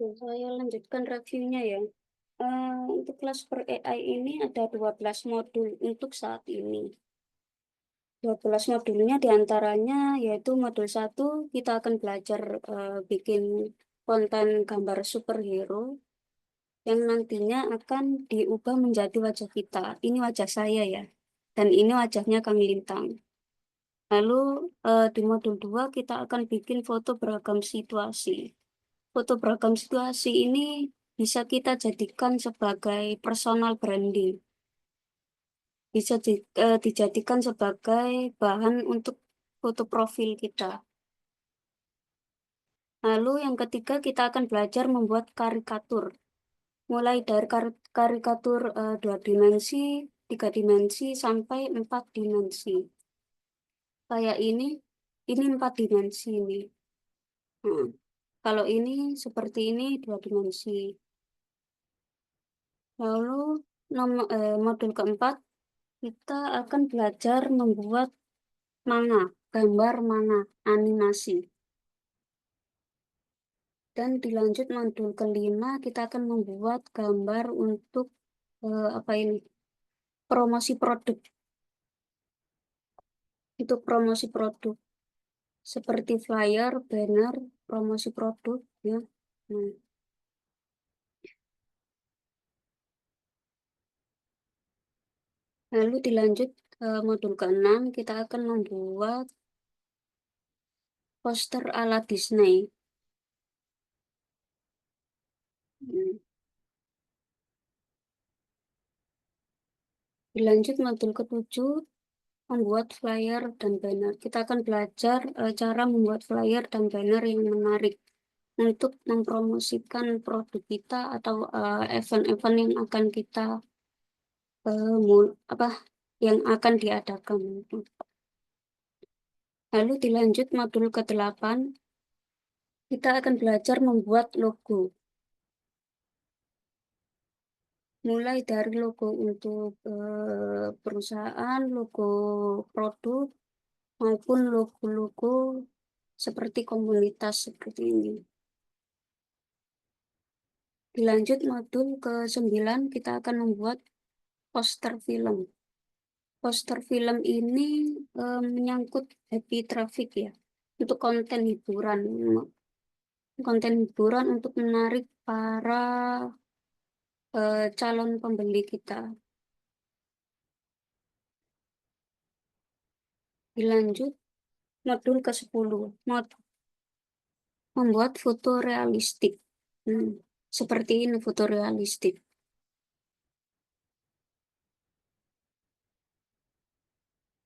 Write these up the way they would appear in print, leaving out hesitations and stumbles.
Saya lanjutkan reviewnya ya. Untuk kelas per AI ini ada 12 modul untuk saat ini. 12 modulnya diantaranya yaitu modul satu kita akan belajar bikin konten gambar superhero yang nantinya akan diubah menjadi wajah kita. Ini wajah saya ya, dan ini wajahnya Kang Lintang. Lalu di modul 2 kita akan bikin foto beragam situasi. Foto beragam situasi ini bisa kita jadikan sebagai personal branding, bisa dijadikan sebagai bahan untuk foto profil kita. Lalu yang ketiga kita akan belajar membuat karikatur, mulai dari karikatur 2 dimensi, 3 dimensi, sampai 4 dimensi. Kayak ini 4 dimensi ini. Nah, kalau ini seperti ini 2 dimensi. Lalu modul keempat kita akan belajar membuat manga, gambar manga, animasi. Dan dilanjut modul kelima, kita akan membuat gambar untuk apa ini? Promosi produk. Untuk promosi produk seperti flyer, banner, promosi produk ya. Nah, lalu dilanjut modul keenam, kita akan membuat poster ala Disney. Hmm. Dilanjut modul ketujuh, membuat flyer dan banner. Kita akan belajar cara membuat flyer dan banner yang menarik untuk mempromosikan produk kita atau event-event yang akan kita apa yang akan diadakan. Lalu dilanjut modul ke-8, kita akan belajar membuat logo. Mulai dari logo untuk perusahaan, logo produk, maupun logo-logo seperti komunitas seperti ini. Dilanjut modul ke-9, kita akan membuat poster film. Poster film ini menyangkut happy traffic ya, untuk konten hiburan untuk menarik para calon pembeli kita. Dilanjut modul ke-10, membuat foto realistik. Hmm, seperti ini foto realistik.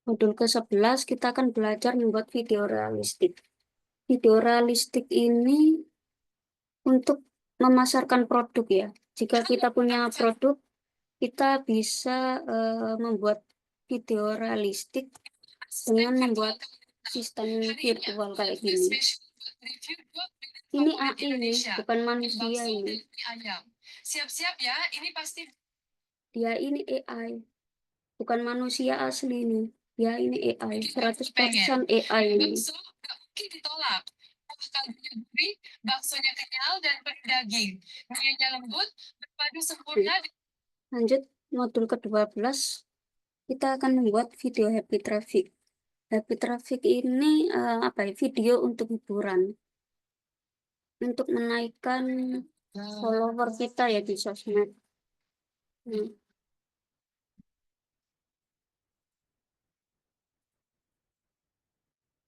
Modul ke-11 kita akan belajar membuat video realistik. Video realistik ini untuk memasarkan produk ya. Jika kita punya produk, kita bisa membuat video realistik dengan membuat sistem virtual kayak gini. Ini AI ini, bukan manusia ini. Siap-siap ya, ini pasti. Dia ini AI, bukan manusia asli ini. Dia ini AI, 100% AI ini. Ditolak. Kaldunya gurih, baksonya kenyal dan penuh daging. Mienya lembut, berpadu sempurna. Lanjut modul ke-12, kita akan membuat video happy traffic. Happy traffic ini apa ya? Video untuk hiburan, untuk menaikkan follower kita ya di sosmed. Hmm.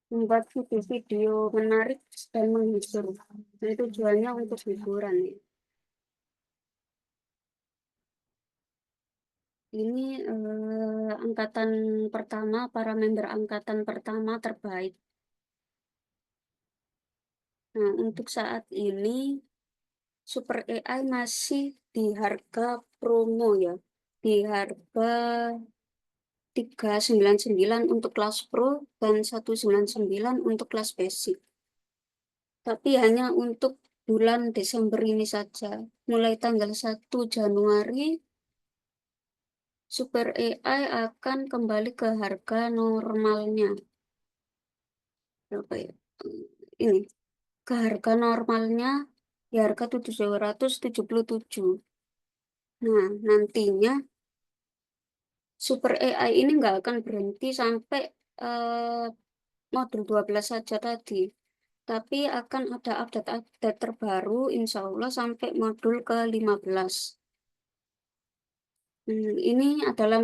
Membuat video-video menarik dan menghibur. Nah, tujuannya untuk hiburan ya. Ini angkatan pertama, para member angkatan pertama terbaik. Nah, untuk saat ini Super AI masih di harga promo ya. Di harga 399 untuk kelas Pro dan 199 untuk kelas Basic. Tapi hanya untuk bulan Desember ini saja. Mulai tanggal 1 Januari, Super AI akan kembali ke harga normalnya. Berapa ya? Ini ke harga normalnya di harga 777. Nah, nantinya Super AI ini nggak akan berhenti sampai eh, modul 12 saja tadi. Tapi akan ada update-update terbaru, insya Allah sampai modul ke-15. Ini adalah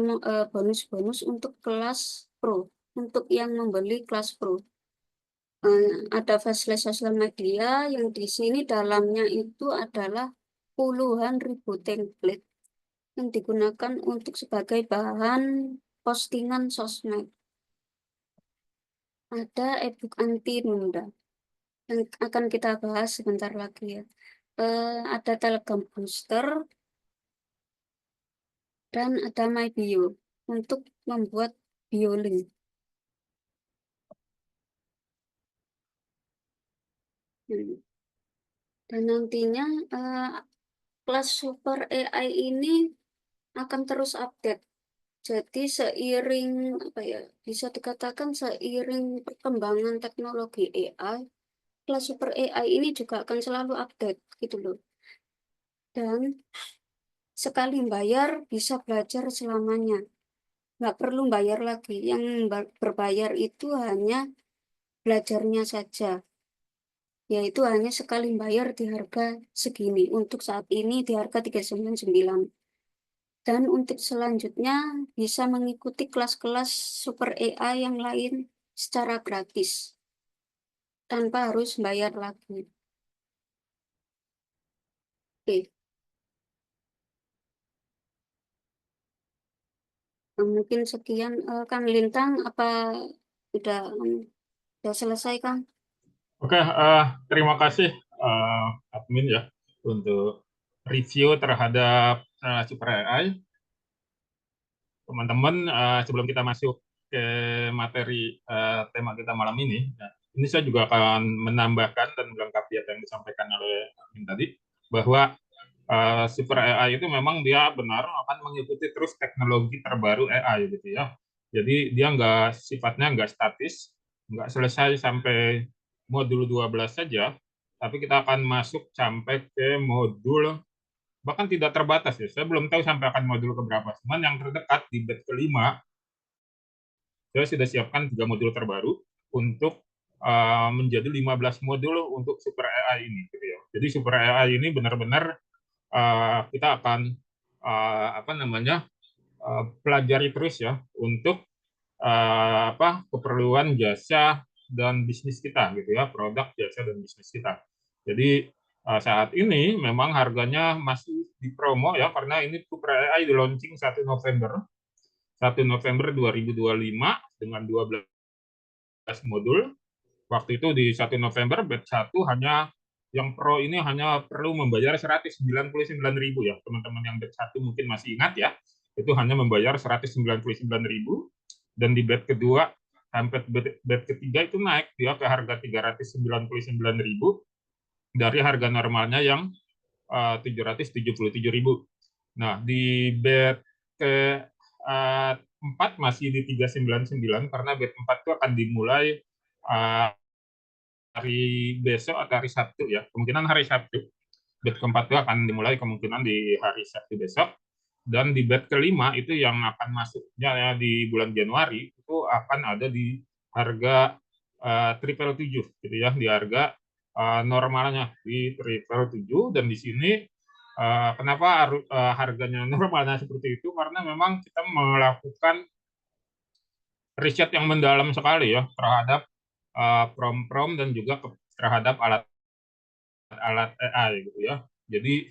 bonus-bonus untuk kelas Pro, untuk yang membeli kelas Pro. Ada flash sosial media yang di sini dalamnya itu adalah puluhan ribu template yang digunakan untuk sebagai bahan postingan sosmed. Ada ebook anti nunda yang akan kita bahas sebentar lagi ya. Ada Telegram Booster dan ada My Bio untuk membuat bio link. Hmm. Dan nantinya eh, kelas Super AI ini akan terus update. Jadi seiring apa ya, bisa dikatakan seiring perkembangan teknologi AI, kelas Super AI ini juga akan selalu update gitu loh. Dan sekali bayar bisa belajar selamanya. Nggak perlu bayar lagi. Yang berbayar itu hanya belajarnya saja. Yaitu hanya sekali bayar di harga segini. Untuk saat ini di harga 399. Dan untuk selanjutnya bisa mengikuti kelas-kelas Super AI yang lain secara gratis tanpa harus bayar lagi. Oke, mungkin sekian Kang Lintang, apa sudah sudah selesai Kang? Oke, terima kasih admin ya untuk review terhadap Super AI. Teman-teman, sebelum kita masuk ke materi tema kita malam ini, nah, ini saya juga akan menambahkan dan melengkapi apa yang disampaikan oleh admin tadi, bahwa Super AI itu memang dia benar akan mengikuti terus teknologi terbaru AI gitu ya. Jadi dia sifatnya nggak statis, nggak selesai sampai modul 12 saja, tapi kita akan masuk sampai ke modul bahkan tidak terbatas ya. Saya belum tahu sampai akan modul keberapa. Cuman yang terdekat di batch kelima, saya sudah siapkan 3 modul terbaru untuk menjadi 15 modul untuk Super AI ini gitu ya. Jadi Super AI ini benar-benar kita akan apa namanya pelajari terus ya untuk keperluan jasa dan bisnis kita gitu ya, produk jasa dan bisnis kita. Jadi saat ini memang harganya masih di promo ya, karena ini Super AI di launching 1 November 2025 dengan 12 modul. Waktu itu di 1 November batch 1 hanya yang pro ini hanya perlu membayar 199.000 ya. Teman-teman yang batch 1 mungkin masih ingat ya. Itu hanya membayar 199.000 dan di batch kedua sampai batch ketiga itu naik dia ke harga 399.000 dari harga normalnya yang 777.000. Nah, di batch ke 4 masih di 399 karena batch 4 itu akan dimulai uh, hari besok atau hari Sabtu ya, kemungkinan hari Sabtu. Bed keempat itu akan dimulai kemungkinan di hari Sabtu besok, dan di bed kelima itu yang akan masuknya ya, di bulan Januari itu akan ada di harga triple tujuh gitu ya, di harga normalnya di triple tujuh. Dan di sini kenapa harganya normalnya seperti itu, karena memang kita melakukan riset yang mendalam sekali ya terhadap prom-prom dan juga terhadap alat AI gitu ya. Jadi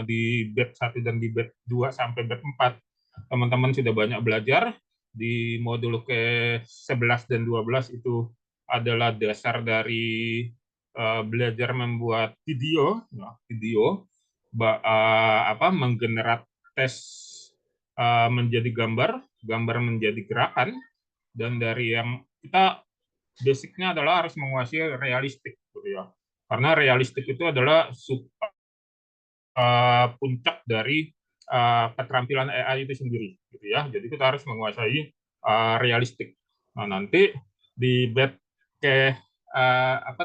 di batch 1 dan di batch 2 sampai batch 4 teman-teman sudah banyak belajar. Di modul ke-11 dan 12 itu adalah dasar dari belajar membuat video, ya, video menggenerate tes menjadi gambar, gambar menjadi gerakan, dan dari yang kita basicnya adalah harus menguasai realistik gitu ya. Karena realistik itu adalah puncak dari keterampilan AI itu sendiri gitu ya. Jadi kita harus menguasai realistik. Nah, nanti di batch ke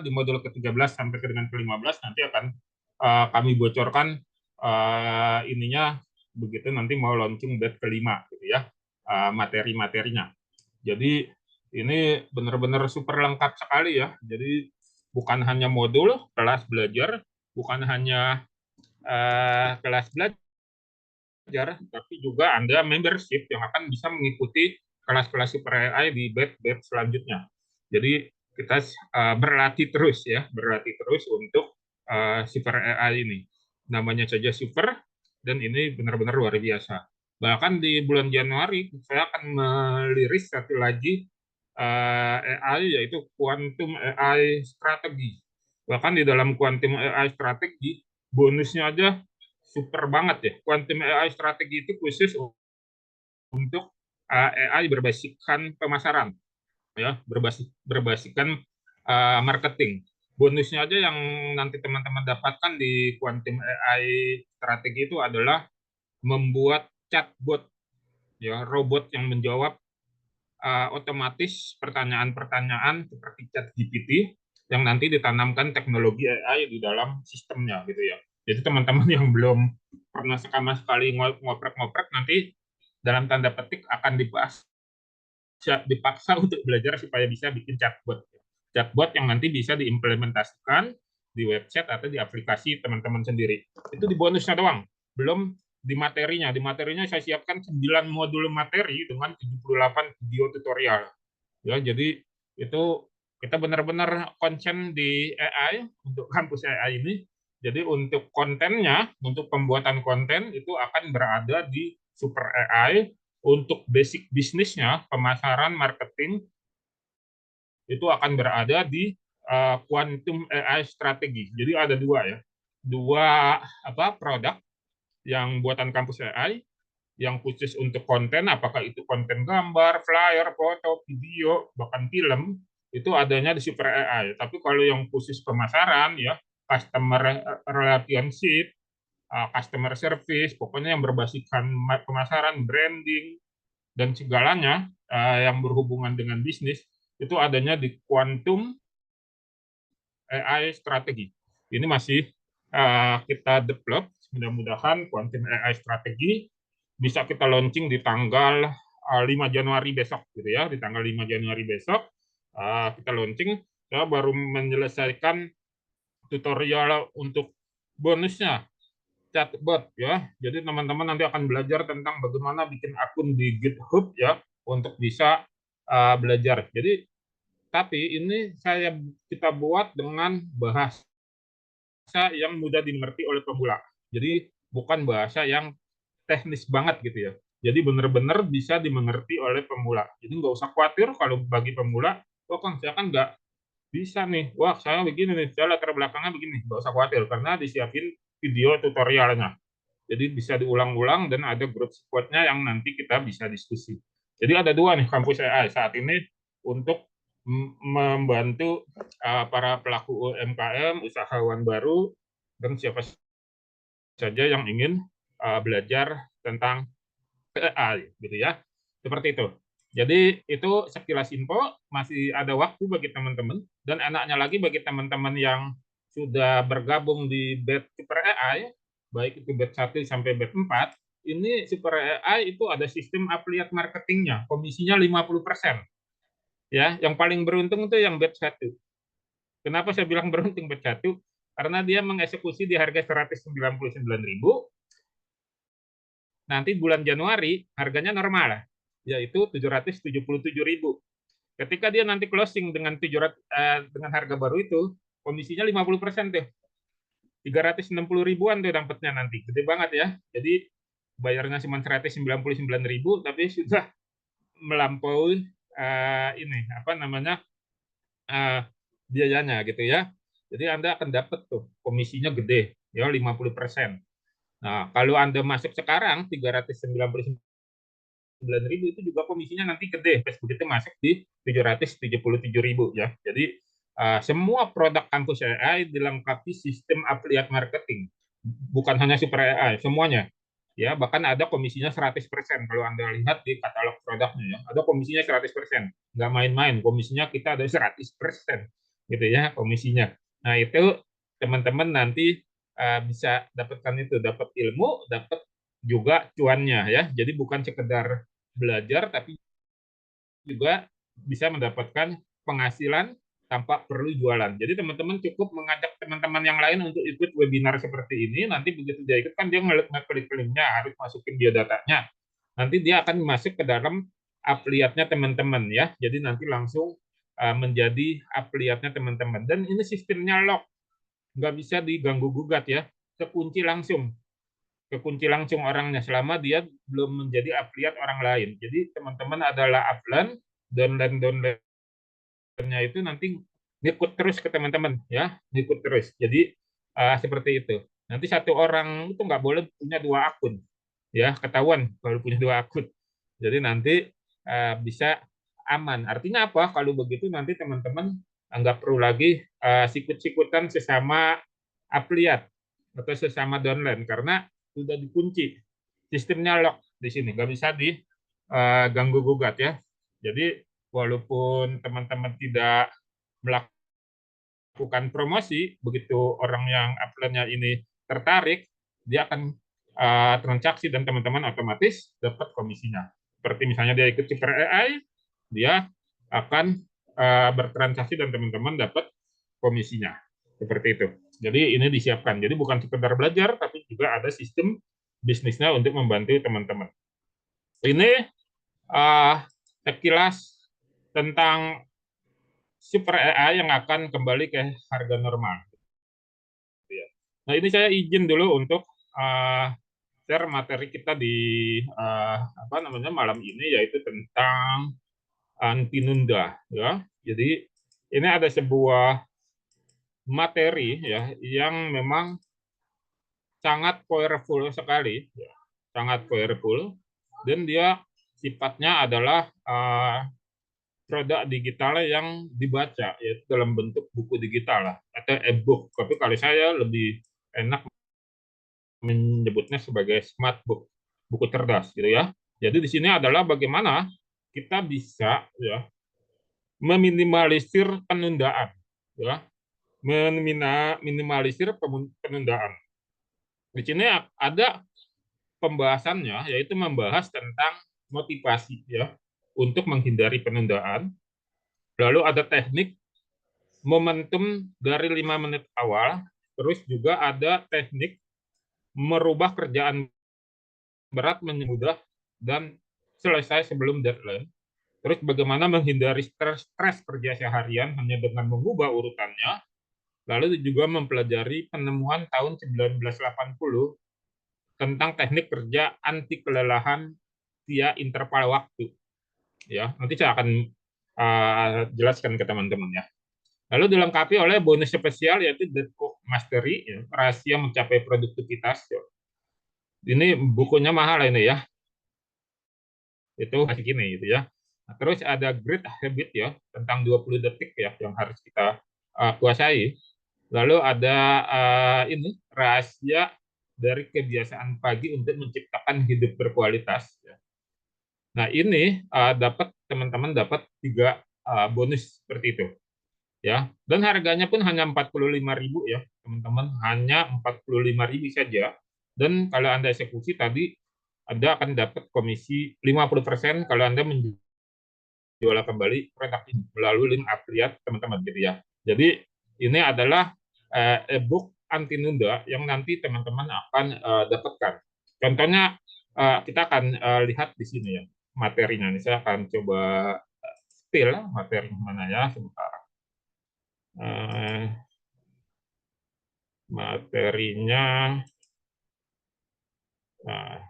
di modul ke-13 sampai ke dengan ke-15 nanti akan kami bocorkan ininya begitu nanti mau launching batch kelima gitu ya, materi-materinya. Jadi ini benar-benar super lengkap sekali ya. Jadi bukan hanya modul kelas belajar, bukan hanya kelas belajar, tapi juga Anda membership yang akan bisa mengikuti kelas-kelas Super AI di batch-batch selanjutnya. Jadi kita berlatih terus ya, berlatih terus untuk Super AI ini. Namanya saja Super, dan ini benar-benar luar biasa. Bahkan di bulan Januari saya akan meliris satu lagi AI, yaitu Quantum AI Strategi. Bahkan di dalam Quantum AI Strategi bonusnya aja super banget ya. Quantum AI Strategi itu khusus untuk AI berbasiskan pemasaran, ya, berbasiskan marketing. Bonusnya aja yang nanti teman-teman dapatkan di Quantum AI Strategi itu adalah membuat chatbot, ya, robot yang menjawab otomatis pertanyaan-pertanyaan seperti chat GPT yang nanti ditanamkan teknologi AI di dalam sistemnya gitu ya. Jadi teman-teman yang belum pernah sama sekali ngoprek-ngoprek nanti dalam tanda petik akan dipaksa untuk belajar supaya bisa bikin chatbot. Chatbot yang nanti bisa diimplementasikan di website atau di aplikasi teman-teman sendiri. Itu di bonusnya doang. Belum di materinya. Di materinya saya siapkan 9 modul materi dengan 78 video tutorial. Ya, jadi itu kita benar-benar konsen di AI untuk kampus AI ini. Jadi untuk kontennya, untuk pembuatan konten itu akan berada di Super AI. Untuk basic bisnisnya, pemasaran, marketing itu akan berada di Quantum AI Strategi. Jadi ada dua ya, dua produk yang buatan kampus AI, yang khusus untuk konten, apakah itu konten gambar, flyer, foto, video, bahkan film, itu adanya di Super AI. Tapi kalau yang khusus pemasaran, ya, customer relationship, customer service, pokoknya yang berbasiskan pemasaran, branding, dan segalanya yang berhubungan dengan bisnis, itu adanya di Quantum AI Strategi. Ini masih kita develop, mudah-mudahan Quantum AI Strategi bisa kita launching di tanggal 5 Januari besok gitu ya. Di tanggal 5 Januari besok kita launching. Saya baru menyelesaikan tutorial untuk bonusnya chatbot ya. Jadi teman-teman nanti akan belajar tentang bagaimana bikin akun di GitHub ya untuk bisa belajar. Jadi tapi ini kita buat dengan bahasa yang mudah dimengerti oleh pemula. Jadi bukan bahasa yang teknis banget gitu ya. Jadi benar-benar bisa dimengerti oleh pemula. Jadi nggak usah khawatir kalau bagi pemula, oh kan saya kan nggak bisa nih, wah saya begini nih, saya latar belakangnya begini. Nggak usah khawatir, karena disiapin video tutorialnya. Jadi bisa diulang-ulang dan ada grup support-nya yang nanti kita bisa diskusi. Jadi ada dua nih kampus AI saat ini untuk membantu para pelaku UMKM, usahawan baru, dan siapa saja yang ingin belajar tentang AI gitu ya. Seperti itu. Jadi itu sekilas info, masih ada waktu bagi teman-teman, dan enaknya lagi bagi teman-teman yang sudah bergabung di batch Super AI, baik itu batch 1 sampai batch 4, ini Super AI itu ada sistem affiliate marketingnya, komisinya 50%. Ya, yang paling beruntung itu yang batch 1. Kenapa saya bilang beruntung batch 1? Karena dia mengeksekusi di harga 199.000, nanti bulan Januari harganya normal, yaitu 777.000. Ketika dia nanti closing dengan dengan harga baru itu, komisinya 50% tuh. 360 ribuan tuh dapatnya nanti. Gede banget ya. Jadi bayarnya cuma 199.000 tapi sudah melampaui ini apa namanya biayanya gitu ya. Jadi Anda akan dapat tuh komisinya gede ya 50%. Nah, kalau Anda masuk sekarang 397.000 itu juga komisinya nanti gede pas begitu masuk di 777.000 ya. Jadi semua produk kampus AI dilengkapi sistem affiliate marketing. Bukan hanya Super AI, semuanya. Ya, bahkan ada komisinya 100% kalau Anda lihat di katalog produknya ya. Ada komisinya 100%. Nggak main-main, komisinya kita ada 100% gitu ya komisinya. Nah, itu teman-teman nanti bisa dapatkan itu, dapat ilmu, dapat juga cuannya ya. Jadi bukan sekedar belajar, tapi juga bisa mendapatkan penghasilan tanpa perlu jualan. Jadi teman-teman cukup mengajak teman-teman yang lain untuk ikut webinar seperti ini. Nanti begitu dia ikut kan dia ngeklik linknya, harus masukin biodatanya. Nanti dia akan masuk ke dalam affiliate-nya teman-teman ya. Jadi nanti langsung menjadi affiliate-nya teman-teman. Dan ini sistemnya lock, nggak bisa diganggu gugat ya. Kekunci langsung orangnya selama dia belum menjadi affiliate orang lain. Jadi teman-teman adalah upline, downline itu nanti ngikut terus ke teman-teman ya, ngikut terus. Jadi seperti itu. Nanti satu orang itu nggak boleh punya dua akun ya, ketahuan kalau punya dua akun. Jadi nanti bisa aman. Artinya apa? Kalau begitu nanti teman-teman nggak perlu lagi sikut-sikutan sesama affiliate atau sesama downline karena sudah dikunci. Sistemnya lock di sini, nggak bisa diganggu gugat ya. Jadi walaupun teman-teman tidak melakukan promosi, begitu orang yang upline-nya ini tertarik, dia akan transaksi dan teman-teman otomatis dapat komisinya. Seperti misalnya dia ikut Super AI, dia akan bertransaksi dan teman-teman dapat komisinya. Seperti itu. Jadi ini disiapkan. Jadi bukan sekedar belajar, tapi juga ada sistem bisnisnya untuk membantu teman-teman. Ini sekilas tentang Super AI yang akan kembali ke harga normal. Nah ini saya izin dulu untuk share materi kita di malam ini, yaitu tentang anti nunda ya. Jadi ini ada sebuah materi ya yang memang sangat powerful sekali, ya. Sangat powerful, dan dia sifatnya adalah produk digital yang dibaca, yaitu dalam bentuk buku digital lah, atau e-book. Tapi kalau saya lebih enak menyebutnya sebagai smart book, buku cerdas gitu ya. Jadi di sini adalah bagaimana kita bisa ya meminimalisir penundaan, ya, meminimalisir penundaan. Di sini ada pembahasannya, yaitu membahas tentang motivasi ya untuk menghindari penundaan. Lalu ada teknik momentum dari 5 menit awal, terus juga ada teknik merubah kerjaan berat menjadi mudah dan selesai sebelum deadline. Terus bagaimana menghindari stres kerja seharian hanya dengan mengubah urutannya. Lalu juga mempelajari penemuan tahun 1980 tentang teknik kerja anti kelelahan via interval waktu. Ya, nanti saya akan jelaskan ke teman-teman ya. Lalu dilengkapi oleh bonus spesial yaitu The Cook Mastery, ya, rahasia mencapai produktivitas. Ya. Ini bukunya mahal ini ya. Itu masih gini gitu ya. Nah, terus ada Great Habit ya, tentang 20 detik ya yang harus kita kuasai. Lalu ada ini rahasia dari kebiasaan pagi untuk menciptakan hidup berkualitas. Ya. Nah ini dapat teman-teman dapat 3 bonus seperti itu. Ya, dan harganya pun hanya 45.000 ya, teman-teman, hanya 45.000 saja. Dan kalau Anda eksekusi tadi, Anda akan dapat komisi 50% kalau Anda menjual kembali produk ini melalui link affiliate teman-teman gitu ya. Jadi ini adalah e-book anti nunda yang nanti teman-teman akan dapatkan. Contohnya kita akan lihat di sini ya materinya. Ini saya akan coba spill materi mana ya sebentar. Materinya nah,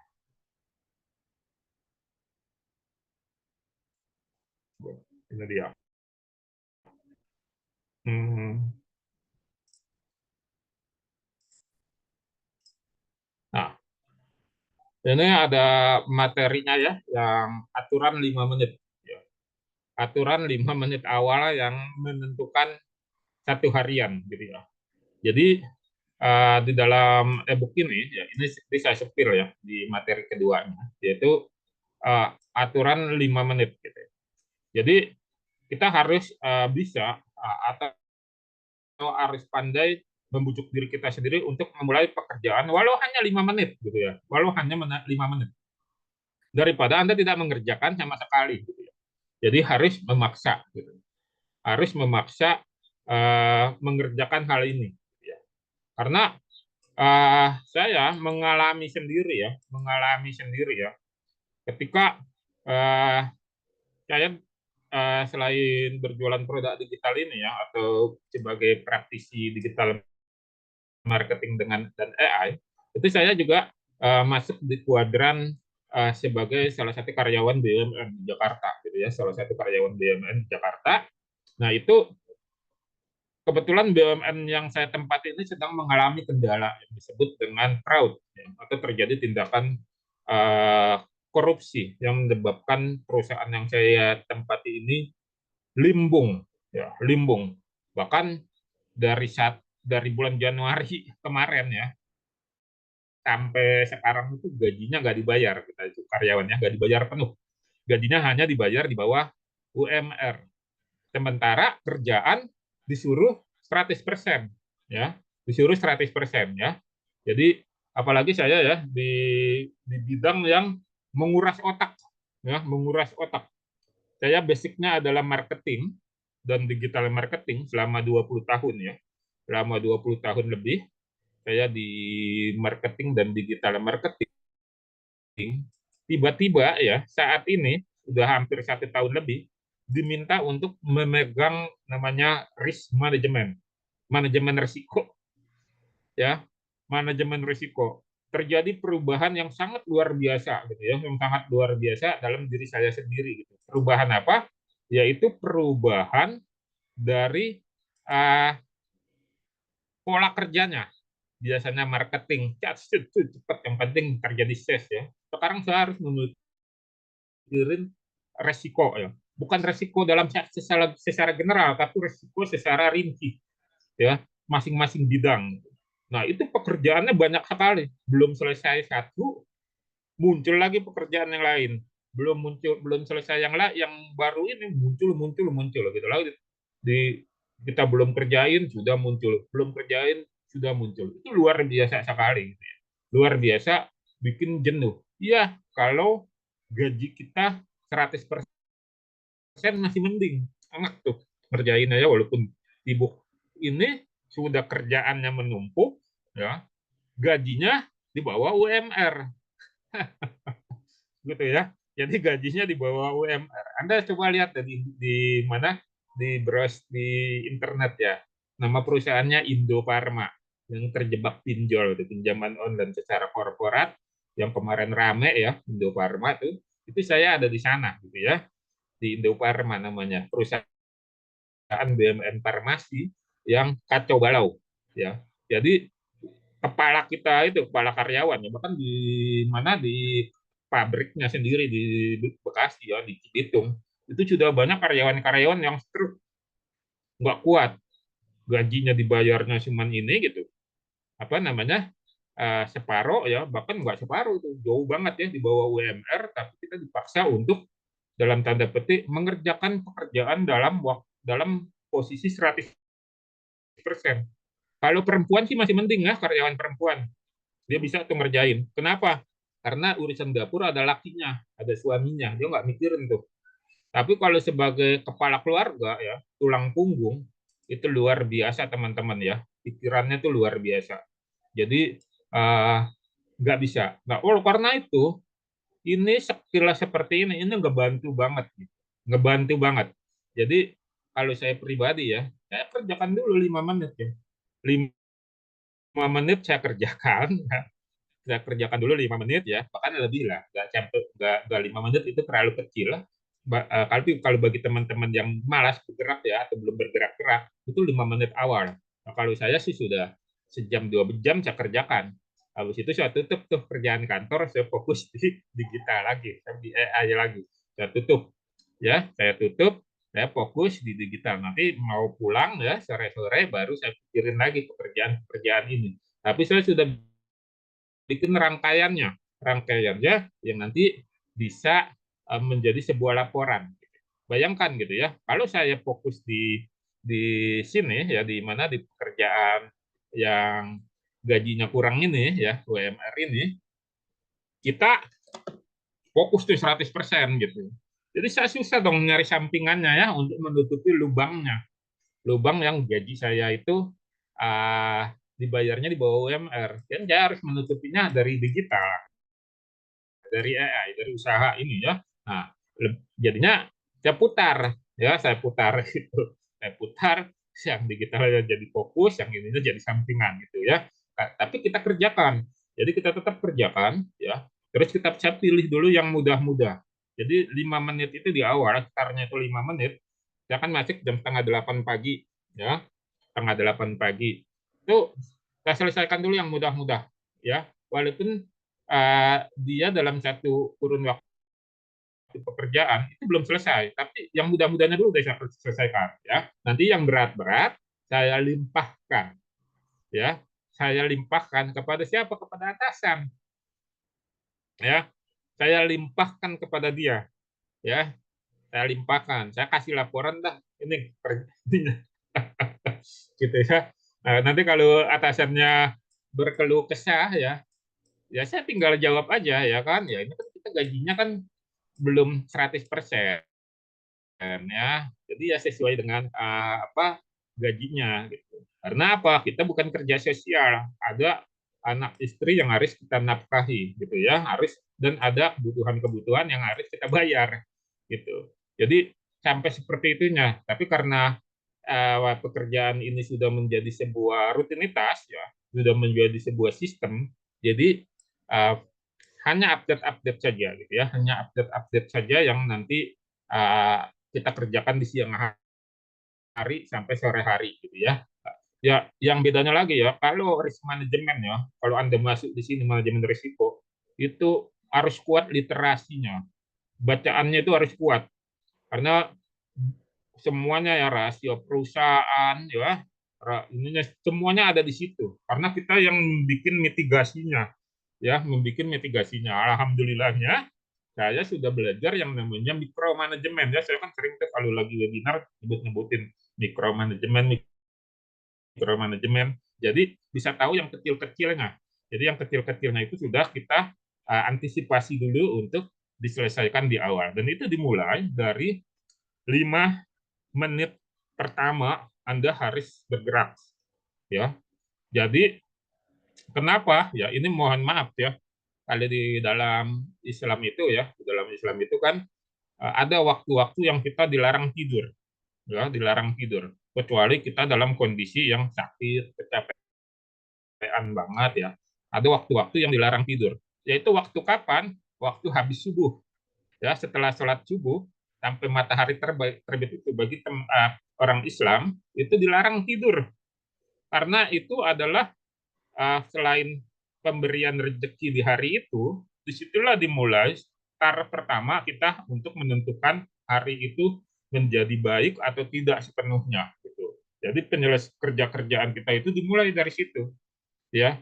ini dia. Nah, ini ada materinya ya, yang aturan 5 menit. Ya. Aturan 5 menit awal yang menentukan satu harian, gitu ya. Jadi di dalam e-book ini, ya ini saya sepil ya di materi keduanya, yaitu aturan 5 menit. Gitu. Jadi kita harus bisa atau harus pandai membujuk diri kita sendiri untuk memulai pekerjaan walau hanya 5 menit gitu ya, walau hanya 5 menit daripada Anda tidak mengerjakan sama sekali gitu ya. Jadi harus memaksa gitu. Harus memaksa mengerjakan hal ini gitu ya. Karena saya mengalami sendiri ya ketika uh, saya selain berjualan produk digital ini ya atau sebagai praktisi digital marketing dan AI, itu saya juga masuk di kuadran sebagai salah satu karyawan BUMN di Jakarta, gitu ya, salah satu karyawan BUMN di Jakarta. Nah itu kebetulan BUMN yang saya tempati ini sedang mengalami kendala yang disebut dengan fraud, ya, atau terjadi tindakan korupsi yang menyebabkan perusahaan yang saya tempati ini limbung, ya, limbung. Bahkan dari bulan Januari kemarin ya sampai sekarang itu gajinya nggak dibayar, kita itu karyawannya nggak dibayar penuh, gajinya hanya dibayar di bawah UMR, sementara kerjaan disuruh 100%, ya, disuruh 100% ya. Jadi apalagi saya ya di bidang yang menguras otak, ya, menguras otak. Saya basicnya adalah marketing dan digital marketing selama 20 tahun ya. Selama 20 tahun lebih saya di marketing dan digital marketing. Tiba-tiba ya saat ini sudah hampir 1 tahun lebih diminta untuk memegang namanya risk management, manajemen risiko, ya, manajemen risiko. Terjadi perubahan yang sangat luar biasa gitu ya, yang sangat luar biasa dalam diri saya sendiri gitu. Perubahan apa? Yaitu perubahan dari uh, pola kerjanya. Biasanya marketing cepat, yang penting terjadi sales ya. Sekarang saya harus mikirin resiko ya, bukan resiko dalam secara general, tapi resiko secara rinci ya, masing-masing bidang. Nah itu pekerjaannya banyak sekali, belum selesai satu muncul lagi pekerjaan yang lain, belum selesai yang baru ini muncul gitu lah. Kita belum kerjain sudah muncul, belum kerjain sudah muncul, itu luar biasa sekali gitu ya. Luar biasa, bikin jenuh ya. Kalau gaji kita 100% masih mending, enak tuh kerjain aja walaupun sibuk. Ini sudah kerjaannya menumpuk ya, gajinya di bawah UMR gitu ya. Jadi gajinya di bawah UMR. Anda coba lihat di mana, di browse di internet ya. Nama perusahaannya Indofarma yang terjebak pinjol, itu pinjaman online secara korporat yang kemarin rame ya, Indofarma tuh. Itu saya ada di sana gitu ya. Di Indofarma namanya, perusahaan BUMN farmasi yang kacau balau ya. Jadi kepala kita itu, kepala karyawan ya, bahkan di mana, di pabriknya sendiri di Bekasi ya, di Cibitung, itu sudah banyak karyawan-karyawan yang stroke, nggak kuat, gajinya dibayarnya cuman ini gitu, apa namanya, separuh ya, bahkan nggak separuh, itu jauh banget ya di bawah UMR, tapi kita dipaksa untuk dalam tanda petik mengerjakan pekerjaan dalam posisi 100%. Kalau perempuan sih masih mending ya, karyawan perempuan dia bisa tuh ngerjain. Kenapa? Karena urusan dapur ada lakinya, ada suaminya, dia nggak mikirin tuh. Tapi kalau sebagai kepala keluarga ya, tulang punggung, itu luar biasa teman-teman ya, pikirannya tuh luar biasa. Jadi nggak bisa. Nah, karena itu ini sekilas seperti ini ngebantu banget, gitu. Ngebantu banget. Jadi kalau saya pribadi ya, saya kerjakan dulu 5 menit ya. 5 menit saya kerjakan, saya kerjakan dulu 5 menit ya, bahkan lebih lah, nggak sampai, nggak 5 menit itu terlalu kecil lah. Kalau bagi teman-teman yang malas bergerak ya atau belum bergerak-gerak, itu 5 menit awal. Nah, kalau saya sih sudah sejam 2 jam saya kerjakan. Habis itu saya tutup tuh kerjaan kantor, saya fokus di digital lagi, di AI lagi. Saya tutup ya, saya fokus di digital. Nanti mau pulang ya sore-sore baru saya pikirin lagi pekerjaan-pekerjaan ini. Tapi saya sudah bikin rangkaiannya yang nanti bisa menjadi sebuah laporan. Bayangkan gitu ya, kalau saya fokus di sini ya, di mana, di pekerjaan yang gajinya kurang ini ya, UMR ini, kita fokus tuh 100% gitu. Jadi saya susah dong nyari sampingannya ya untuk menutupi lubangnya. Lubang yang gaji saya itu dibayarnya di bawah UMR. Dan saya harus menutupinya dari digital, dari AI, dari usaha ini ya. Nah, jadinya saya putar gitu. Saya putar, yang digital jadi fokus, yang ini jadi sampingan gitu ya. Nah, tapi kita kerjakan. Jadi kita tetap kerjakan ya. Terus kita bisa pilih dulu yang mudah-mudah. Jadi 5 menit itu di awal, startnya itu 5 menit. Saya kan masuk jam setengah 8 pagi ya. Setengah 8 pagi. Itu kita selesaikan dulu yang mudah-mudah ya. Walaupun dia dalam satu kurun waktu pekerjaan itu belum selesai, tapi yang mudah-mudahnya dulu sudah saya selesaikan ya. Nanti yang berat-berat saya limpahkan ya. Saya limpahkan kepada siapa? Kepada atasan ya. Saya limpahkan kepada dia ya. Saya limpahkan, saya kasih laporan dah ini kerjanya gitu ya. Nah, nanti kalau atasannya berkeluh kesah ya saya tinggal jawab aja ya kan. Ya ini kan kita gajinya kan belum 100% ya. Jadi ya sesuai dengan apa gajinya gitu. Karena apa? Kita bukan kerja sosial, ada anak istri yang harus kita nafkahi gitu ya, harus dan ada kebutuhan-kebutuhan yang harus kita bayar gitu. Jadi sampai seperti itunya. Tapi karena pekerjaan ini sudah menjadi sebuah rutinitas ya, sudah menjadi sebuah sistem, jadi uh, hanya update-update saja gitu ya, hanya update-update saja yang nanti uh, kita kerjakan di siang hari sampai sore hari gitu ya. Ya, yang bedanya lagi ya, kalau risk management ya, kalau Anda masuk di sini manajemen risiko, itu harus kuat literasinya. Bacaannya itu harus kuat. Karena semuanya ya rasio perusahaan ya, ininya semuanya ada di situ. Karena kita yang bikin mitigasinya ya, membuat mitigasinya. Alhamdulillahnya saya sudah belajar yang namanya micromanagement ya. Saya kan sering tuh kalau lagi webinar nyebut-nyebutin micromanagement, micromanagement. Jadi bisa tahu yang kecil-kecilnya. Jadi yang kecil-kecilnya itu sudah kita antisipasi dulu untuk diselesaikan di awal. Dan itu dimulai dari 5 menit pertama Anda harus bergerak. Ya. Jadi kenapa? Ya ini mohon maaf ya. Kalau di dalam Islam itu ya, di dalam Islam itu kan ada waktu-waktu yang kita dilarang tidur, ya, dilarang tidur. Kecuali kita dalam kondisi yang sakit, kecapean banget ya. Ada waktu-waktu yang dilarang tidur. Yaitu waktu kapan? Waktu habis subuh. Ya, setelah sholat subuh sampai matahari terbit itu bagi orang Islam itu dilarang tidur karena itu adalah selain pemberian rezeki di hari itu, disitulah dimulai start pertama kita untuk menentukan hari itu menjadi baik atau tidak sepenuhnya. Gitu. Jadi kerja-kerjaan kita itu dimulai dari situ. Ya,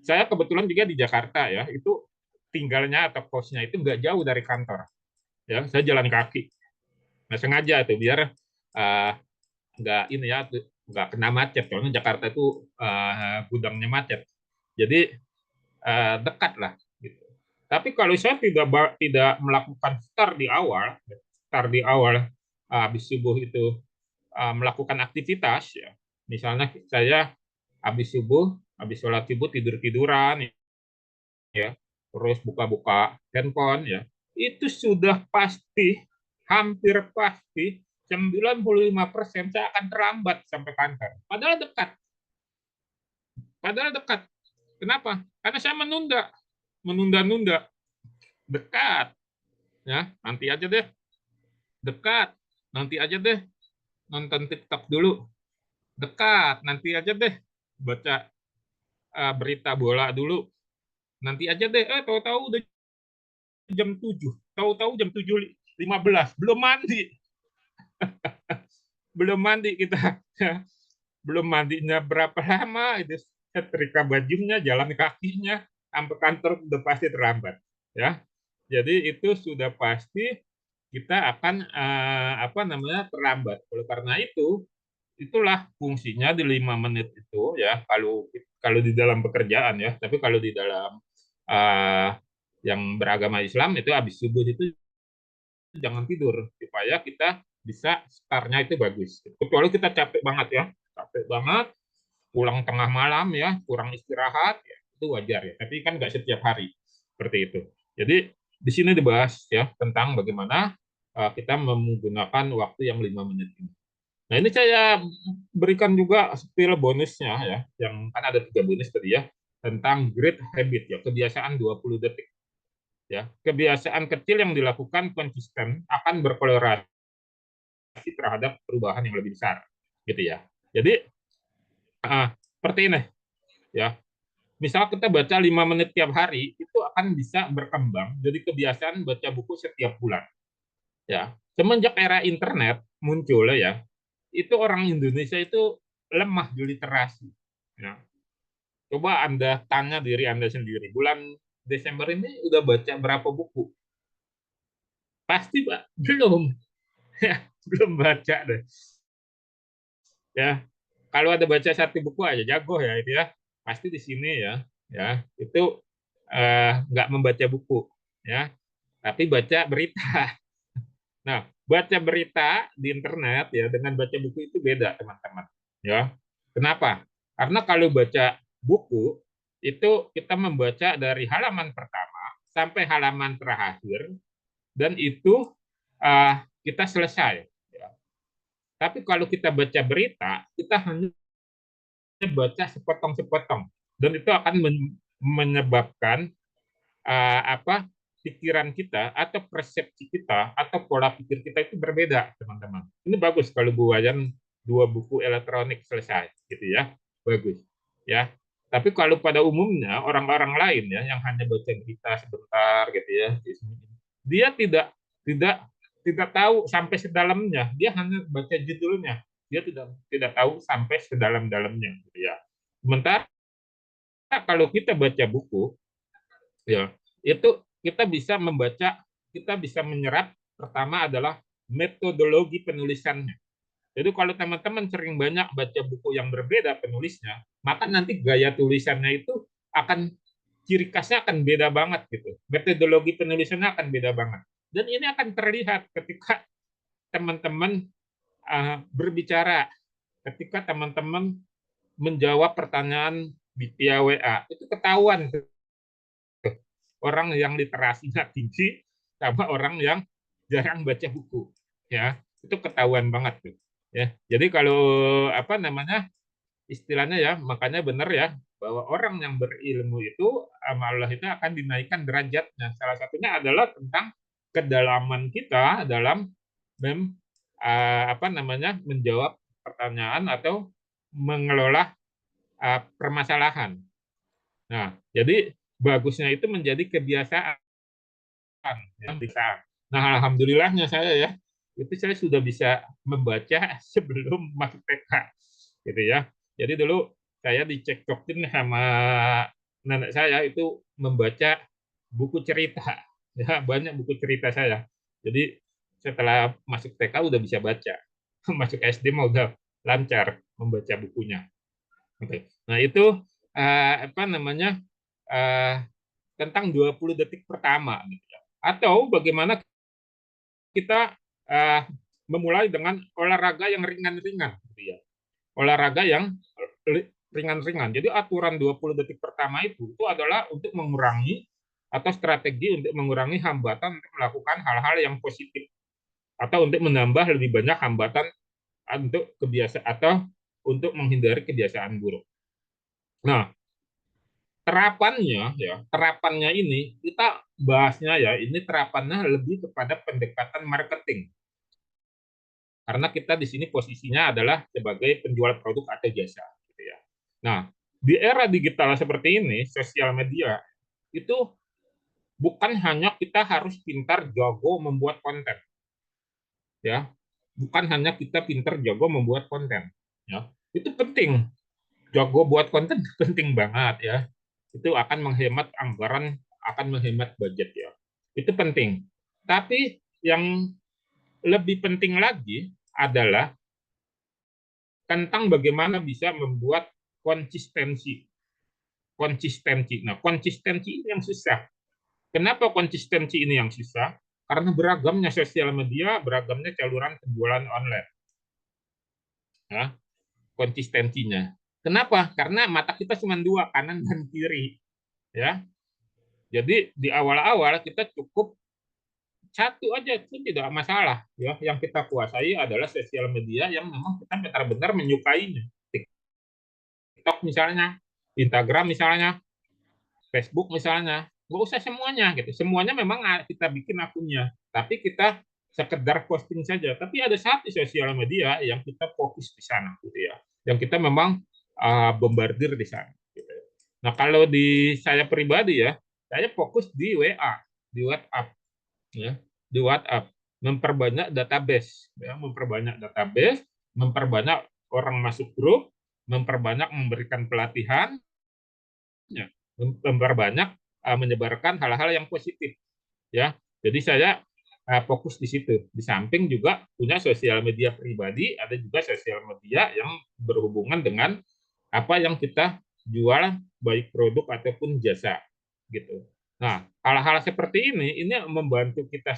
saya kebetulan juga di Jakarta ya, itu tinggalnya atau kosnya itu nggak jauh dari kantor. Ya, saya jalan kaki. Nah sengaja tuh biar uh, nggak ini ya nggak kena macet. Soalnya Jakarta itu gudangnya macet. Jadi dekat lah gitu. Tapi kalau saya tidak melakukan start di awal habis subuh itu melakukan aktivitas ya. Misalnya saya habis subuh, habis sholat subuh tidur-tiduran ya, terus buka-buka handphone ya. Itu sudah pasti hampir pasti 95% saya akan terlambat sampai kantor. Padahal dekat. Padahal dekat. Kenapa? Karena saya menunda-nunda dekat ya nanti aja deh dekat nanti aja deh nonton TikTok dulu dekat nanti aja deh baca berita bola dulu nanti aja deh tahu-tahu udah jam 7 tahu-tahu jam 7.15 belum mandi kita belum mandinya berapa lama itu setrika bajunya jalan kakinya sampai kantor udah pasti terlambat ya jadi itu sudah pasti kita akan apa namanya terlambat. Oleh karena itu itulah fungsinya di 5 menit itu ya, kalau kalau di dalam pekerjaan ya. Tapi kalau di dalam uh, yang beragama Islam itu habis subuh itu jangan tidur supaya kita bisa startnya itu bagus. Kecuali kita capek banget ya, capek banget, pulang tengah malam ya, kurang istirahat, ya, itu wajar ya. Tapi kan nggak setiap hari seperti itu. Jadi di sini dibahas ya tentang bagaimana kita menggunakan waktu yang 5 menit ini. Nah ini saya berikan juga skill bonusnya ya, yang kan ada 3 bonus tadi ya, tentang great habit ya, kebiasaan 20 detik ya. Kebiasaan kecil yang dilakukan konsisten akan berkolerasi terhadap perubahan yang lebih besar gitu ya. Jadi seperti ini ya. Misal kita baca 5 menit tiap hari, itu akan bisa berkembang jadi kebiasaan baca buku setiap bulan. Ya, semenjak era internet muncul ya, itu orang Indonesia itu lemah di literasi. Ya. Coba Anda tanya diri Anda sendiri, bulan Desember ini udah baca berapa buku? Pasti Pak, belum. Ya, belum baca deh. Ya, kalau ada baca 1 buku aja jago ya itu ya. Pasti di sini ya, ya itu nggak membaca buku, ya, tapi baca berita. Nah, baca berita di internet ya dengan baca buku itu beda, teman-teman. Ya. Kenapa? Karena kalau baca buku itu kita membaca dari halaman pertama sampai halaman terakhir dan itu kita selesai. Ya. Tapi kalau kita baca berita, kita hanya baca sepotong-sepotong dan itu akan menyebabkan apa pikiran kita atau persepsi kita atau pola pikir kita itu berbeda, teman-teman. Ini bagus kalau buayan 2 buku elektronik selesai, gitu ya, bagus, ya. Tapi kalau pada umumnya orang-orang lain ya yang hanya baca berita sebentar, gitu ya, dia tidak tidak tahu sampai sedalamnya. Dia hanya baca judulnya, dia tidak tidak tahu sampai sedalam-dalamnya, gitu ya. Sementara kalau kita baca buku, ya itu kita bisa membaca, kita bisa menyerap. Pertama adalah metodologi penulisannya. Jadi kalau teman-teman sering banyak baca buku yang berbeda penulisnya, maka nanti gaya tulisannya itu akan, ciri khasnya akan beda banget gitu. Metodologi penulisannya akan beda banget. Dan ini akan terlihat ketika teman-teman berbicara, ketika teman-teman menjawab pertanyaan via WA, itu ketahuan orang yang literasinya tinggi sama orang yang jarang baca buku, ya itu ketahuan banget tuh, ya. Jadi kalau apa namanya istilahnya ya, makanya benar ya bahwa orang yang berilmu itu sama Allah itu akan dinaikkan derajatnya. Salah satunya adalah tentang kedalaman kita dalam apa namanya menjawab pertanyaan atau mengelola permasalahan. Nah, jadi bagusnya itu menjadi kebiasaan. Ya, bisa. Nah, alhamdulillahnya saya ya, itu saya sudah bisa membaca sebelum masuk TK, gitu ya. Jadi dulu saya dicekcokin sama nenek saya itu membaca buku cerita, ya banyak buku cerita saya. Jadi setelah masuk TK udah bisa baca, masuk SD mah udah lancar membaca bukunya. Oke. Nah itu apa namanya uh, tentang 20 detik pertama gitu ya. Atau bagaimana kita uh, memulai dengan olahraga yang ringan-ringan gitu ya. Olahraga yang ringan-ringan. Jadi aturan 20 detik pertama itu adalah untuk mengurangi atau strategi untuk mengurangi hambatan untuk melakukan hal-hal yang positif atau untuk menambah lebih banyak hambatan untuk kebiasaan atau untuk menghindari kebiasaan buruk. Nah, terapannya ini kita bahasnya ya, ini terapannya lebih kepada pendekatan marketing. Karena kita di sini posisinya adalah sebagai penjual produk atau jasa, gitu ya. Nah, di era digital seperti ini, sosial media itu bukan hanya kita harus pintar jago membuat konten, ya. Bukan hanya kita pintar jago membuat konten, ya. Itu penting, jago buat konten penting banget ya. Itu akan menghemat anggaran, akan menghemat budget ya. Itu penting. Tapi yang lebih penting lagi adalah tentang bagaimana bisa membuat konsistensi. Nah, konsistensi ini yang susah. Kenapa konsistensi ini yang susah? Karena beragamnya sosial media, beragamnya saluran penjualan online. Ya, konsistensinya. Kenapa? Karena mata kita cuma dua, kanan dan kiri. Ya, jadi di awal-awal kita cukup satu aja itu tidak masalah. Ya, yang kita kuasai adalah sosial media yang memang kita benar-benar menyukainya. TikTok misalnya, Instagram misalnya, Facebook misalnya, nggak usah semuanya gitu. Semuanya memang kita bikin akunnya, tapi kita sekedar posting saja. Tapi ada satu sosial media yang kita fokus di sana, gitu ya. Yang kita memang bombardir di sana. Gitu. Nah kalau di saya pribadi ya, saya fokus di WA, di WhatsApp, ya, di WhatsApp, memperbanyak database, ya, memperbanyak orang masuk grup, memperbanyak memberikan pelatihan, ya, memperbanyak menyebarkan hal-hal yang positif, ya. Jadi saya fokus di situ. Di samping juga punya sosial media pribadi, ada juga sosial media yang berhubungan dengan apa yang kita jual, baik produk ataupun jasa, gitu. Nah, hal-hal seperti ini membantu kita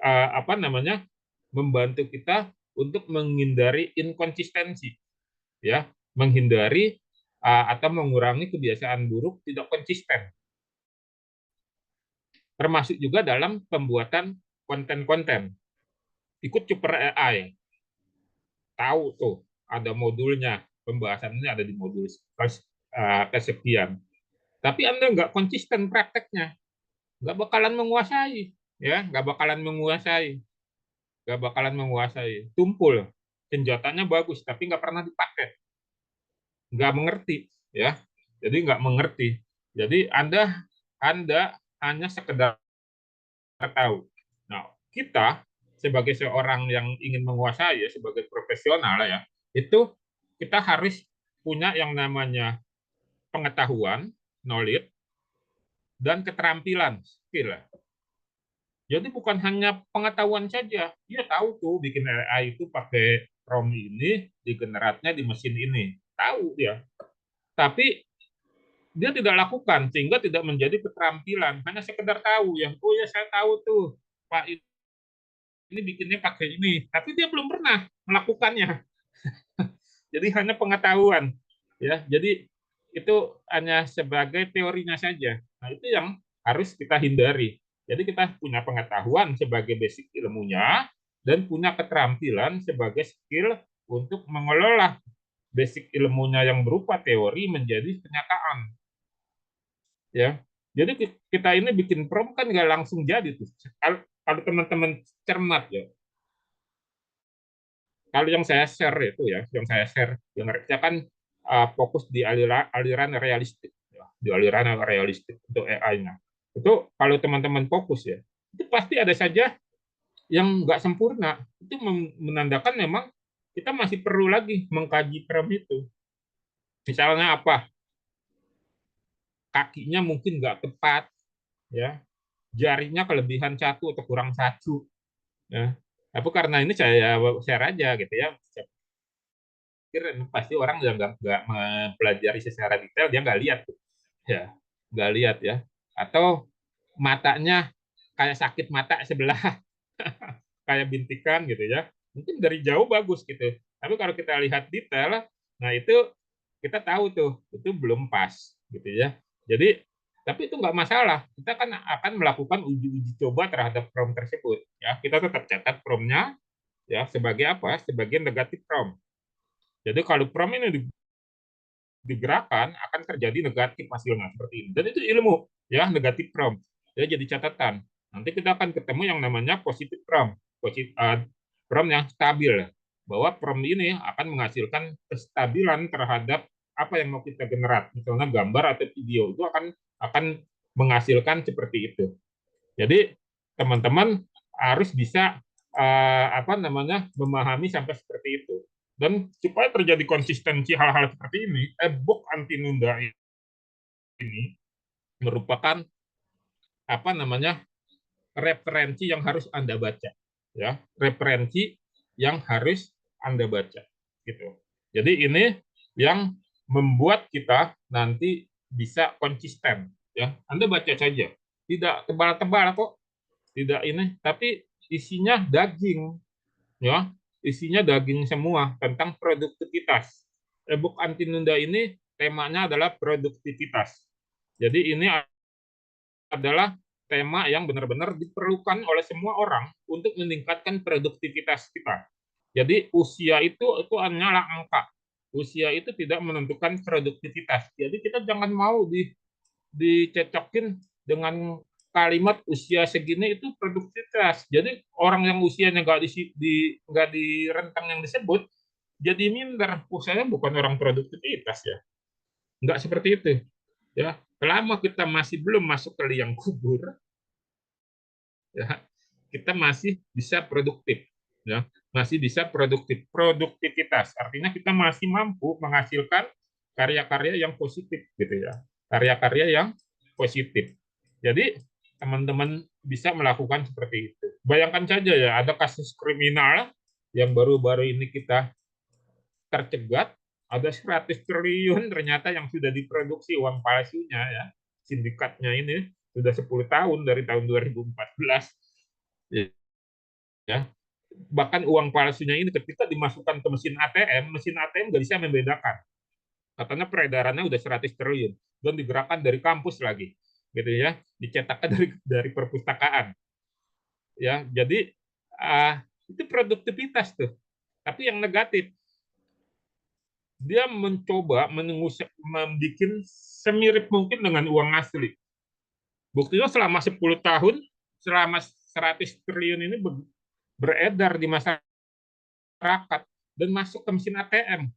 apa namanya? Membantu kita untuk menghindari inkonsistensi, ya, menghindari atau mengurangi kebiasaan buruk tidak konsisten, termasuk juga dalam pembuatan konten-konten. Ikut Super AI, tahu tuh ada modulnya, pembahasannya ada di modul kesekian. Tapi Anda nggak konsisten prakteknya, nggak bakalan menguasai, ya, nggak bakalan menguasai. Tumpul, senjatanya bagus, tapi nggak pernah dipakai, nggak mengerti, ya. Jadi nggak mengerti. Jadi Anda hanya sekedar tahu. Nah, kita sebagai seorang yang ingin menguasai, ya, sebagai profesional ya, itu kita harus punya yang namanya pengetahuan, knowledge, dan keterampilan, skill. Jadi bukan hanya pengetahuan saja, dia tahu tuh bikin AI itu pakai prompt ini, di generatnya di mesin ini, tahu dia. Tapi dia tidak lakukan sehingga tidak menjadi keterampilan, hanya sekedar tahu ya. Oh ya saya tahu tuh Pak ini bikinnya pakai ini, tapi dia belum pernah melakukannya. Jadi hanya pengetahuan, ya. Jadi itu hanya sebagai teorinya saja. Nah itu yang harus kita hindari. Jadi kita punya pengetahuan sebagai basic ilmunya dan punya keterampilan sebagai skill untuk mengelola basic ilmunya yang berupa teori menjadi kenyataan, ya. Jadi kita ini bikin prompt kan nggak langsung jadi tuh. Kalau teman-teman cermat ya, kalau yang saya share itu ya, yang saya share, yang saya kan fokus di aliran realistik, ya, di aliran realistik untuk AI-nya. Itu kalau teman-teman fokus ya, itu pasti ada saja yang nggak sempurna. Itu menandakan memang kita masih perlu lagi mengkaji prompt itu. Misalnya apa? Kakinya mungkin nggak tepat, ya, jarinya kelebihan satu atau kurang satu, ya. Tapi karena ini saya share aja gitu ya, pasti orang yang nggak mempelajari secara detail dia nggak lihat tuh, ya, nggak lihat ya, atau matanya kayak sakit mata sebelah, kayak bintikan gitu ya, mungkin dari jauh bagus gitu, tapi kalau kita lihat detail, nah itu kita tahu tuh itu belum pas gitu ya. Jadi tapi itu nggak masalah, kita kan akan melakukan uji coba terhadap prompt tersebut, ya, kita tetap catat promptnya, ya, sebagai apa, sebagai negatif prompt. Jadi kalau prompt ini digerakkan akan terjadi negatif hasilnya seperti ini. Dan itu ilmu, ya, negatif prompt. Ya, jadi catatan. Nanti kita akan ketemu yang namanya positif prompt, prompt yang stabil, bahwa prompt ini akan menghasilkan kestabilan terhadap apa yang mau kita generat, misalnya gambar atau video itu akan menghasilkan seperti itu. Jadi teman-teman harus bisa apa namanya memahami sampai seperti itu. Dan supaya terjadi konsistensi hal-hal seperti ini, e-book anti nunda ini merupakan apa namanya referensi yang harus Anda baca, ya, referensi yang harus Anda baca, gitu. Jadi ini yang membuat kita nanti bisa konsisten. Ya, Anda baca saja, tidak tebal-tebal kok, tidak ini, tapi isinya daging, ya, isinya daging semua tentang produktivitas. E-book anti nunda ini temanya adalah produktivitas. Jadi ini adalah tema yang benar-benar diperlukan oleh semua orang untuk meningkatkan produktivitas kita. Jadi usia itu hanyalah angka. Usia itu tidak menentukan produktivitas. Jadi kita jangan mau dicecokin dengan kalimat usia segini itu produktivitas. Jadi orang yang usianya nggak di rentang yang disebut jadi minder. Saya bukan orang produktivitas ya. Nggak seperti itu. Ya, selama kita masih belum masuk ke liang kubur, ya, kita masih bisa produktif, ya, masih bisa produktif. Produktivitas artinya kita masih mampu menghasilkan karya-karya yang positif, gitu ya, karya-karya yang positif. Jadi teman-teman bisa melakukan seperti itu. Bayangkan saja ya, ada kasus kriminal yang baru-baru ini kita tercegat, ada 100 triliun ternyata yang sudah diproduksi uang palsunya, ya, sindikatnya ini sudah 10 tahun dari tahun 2014, ya. Bahkan uang palsunya ini ketika dimasukkan ke mesin ATM nggak bisa membedakan. Katanya peredarannya udah 100 triliun dan digerakkan dari kampus lagi, gitu ya, dicetakkan dari perpustakaan, ya. Jadi itu produktivitas tuh. Tapi yang negatif, dia mencoba membuat semirip mungkin dengan uang asli. Buktinya selama 10 tahun, selama 100 triliun ini beredar di masyarakat dan masuk ke mesin ATM,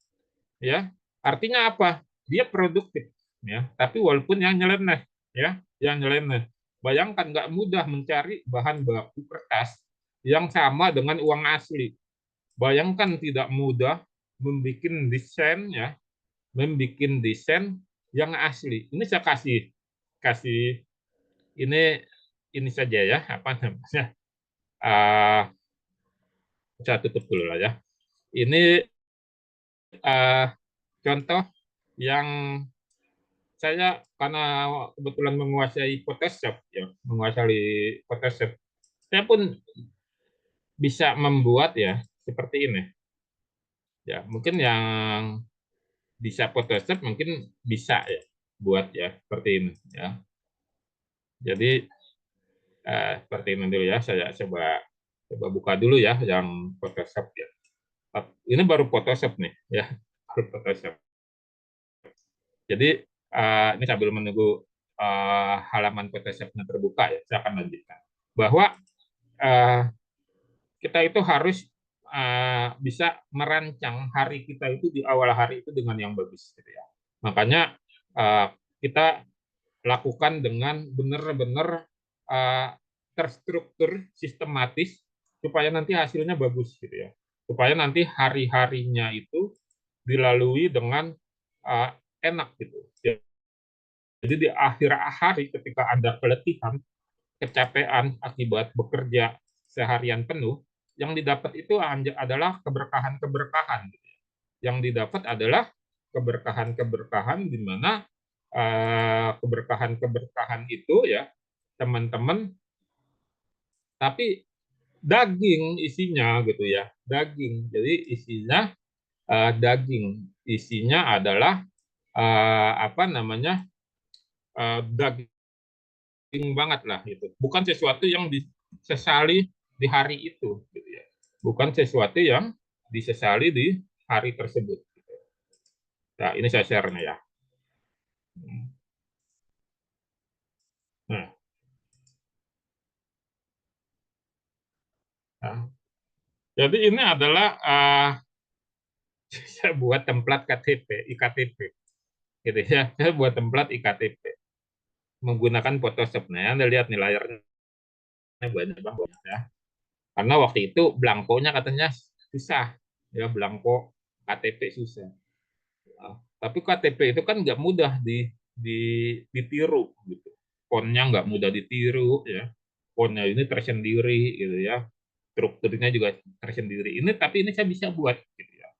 ya. Artinya apa? Dia produktif, ya. Tapi walaupun yang nyeleneh, ya, yang nyeleneh. Bayangkan nggak mudah mencari bahan baku kertas yang sama dengan uang asli. Bayangkan tidak mudah membuat desain, ya, membuat desain yang asli. Ini saya kasih kasih ini saja ya, apa namanya? Uh, saya tutup dulu lah ya. Ini uh, contoh yang saya karena kebetulan menguasai Photoshop, ya, menguasai Photoshop, saya pun bisa membuat ya seperti ini. Ya, mungkin yang bisa Photoshop mungkin bisa ya buat ya seperti ini ya. Jadi seperti ini dulu ya, saya coba buka dulu ya yang Photoshop ya. Ini baru Photoshop nih ya, baru Photoshop. Jadi ini sambil menunggu halaman Photoshopnya terbuka ya, saya akan lanjutkan. Bahwa uh, kita itu harus bisa merancang hari kita itu di awal hari itu dengan yang bagus, gitu ya. Makanya kita lakukan dengan benar-benar terstruktur, sistematis, supaya nanti hasilnya bagus, gitu ya. Supaya nanti hari-harinya itu dilalui dengan enak, gitu. Jadi di akhir hari ketika Anda keletihan, kecapean akibat bekerja seharian penuh, yang didapat itu adalah keberkahan-keberkahan. Yang didapat adalah keberkahan-keberkahan di mana keberkahan-keberkahan itu ya teman-teman, tapi daging isinya, gitu ya, daging. Jadi isinya daging, isinya adalah apa namanya, daging banget lah itu. Bukan sesuatu yang disesali di hari itu, gitu ya. Bukan sesuatu yang disesali di hari tersebut. Nah, ini saya share-nya ya. Nah, nah. Jadi ini adalah saya buat template KTP, IKTP, gitu ya. Saya buat template IKTP menggunakan Photoshop. Nah, Anda lihat nih layarnya banyak banget ya. Karena waktu itu blankonya katanya susah, ya, blanko KTP susah. Nah, tapi KTP itu kan nggak mudah di, ditiru, gitu. Fontnya nggak mudah ditiru, ya. Fontnya ini tersendiri, gitu ya. Strukturnya juga tersendiri. Ini tapi ini saya bisa buat, gitu ya.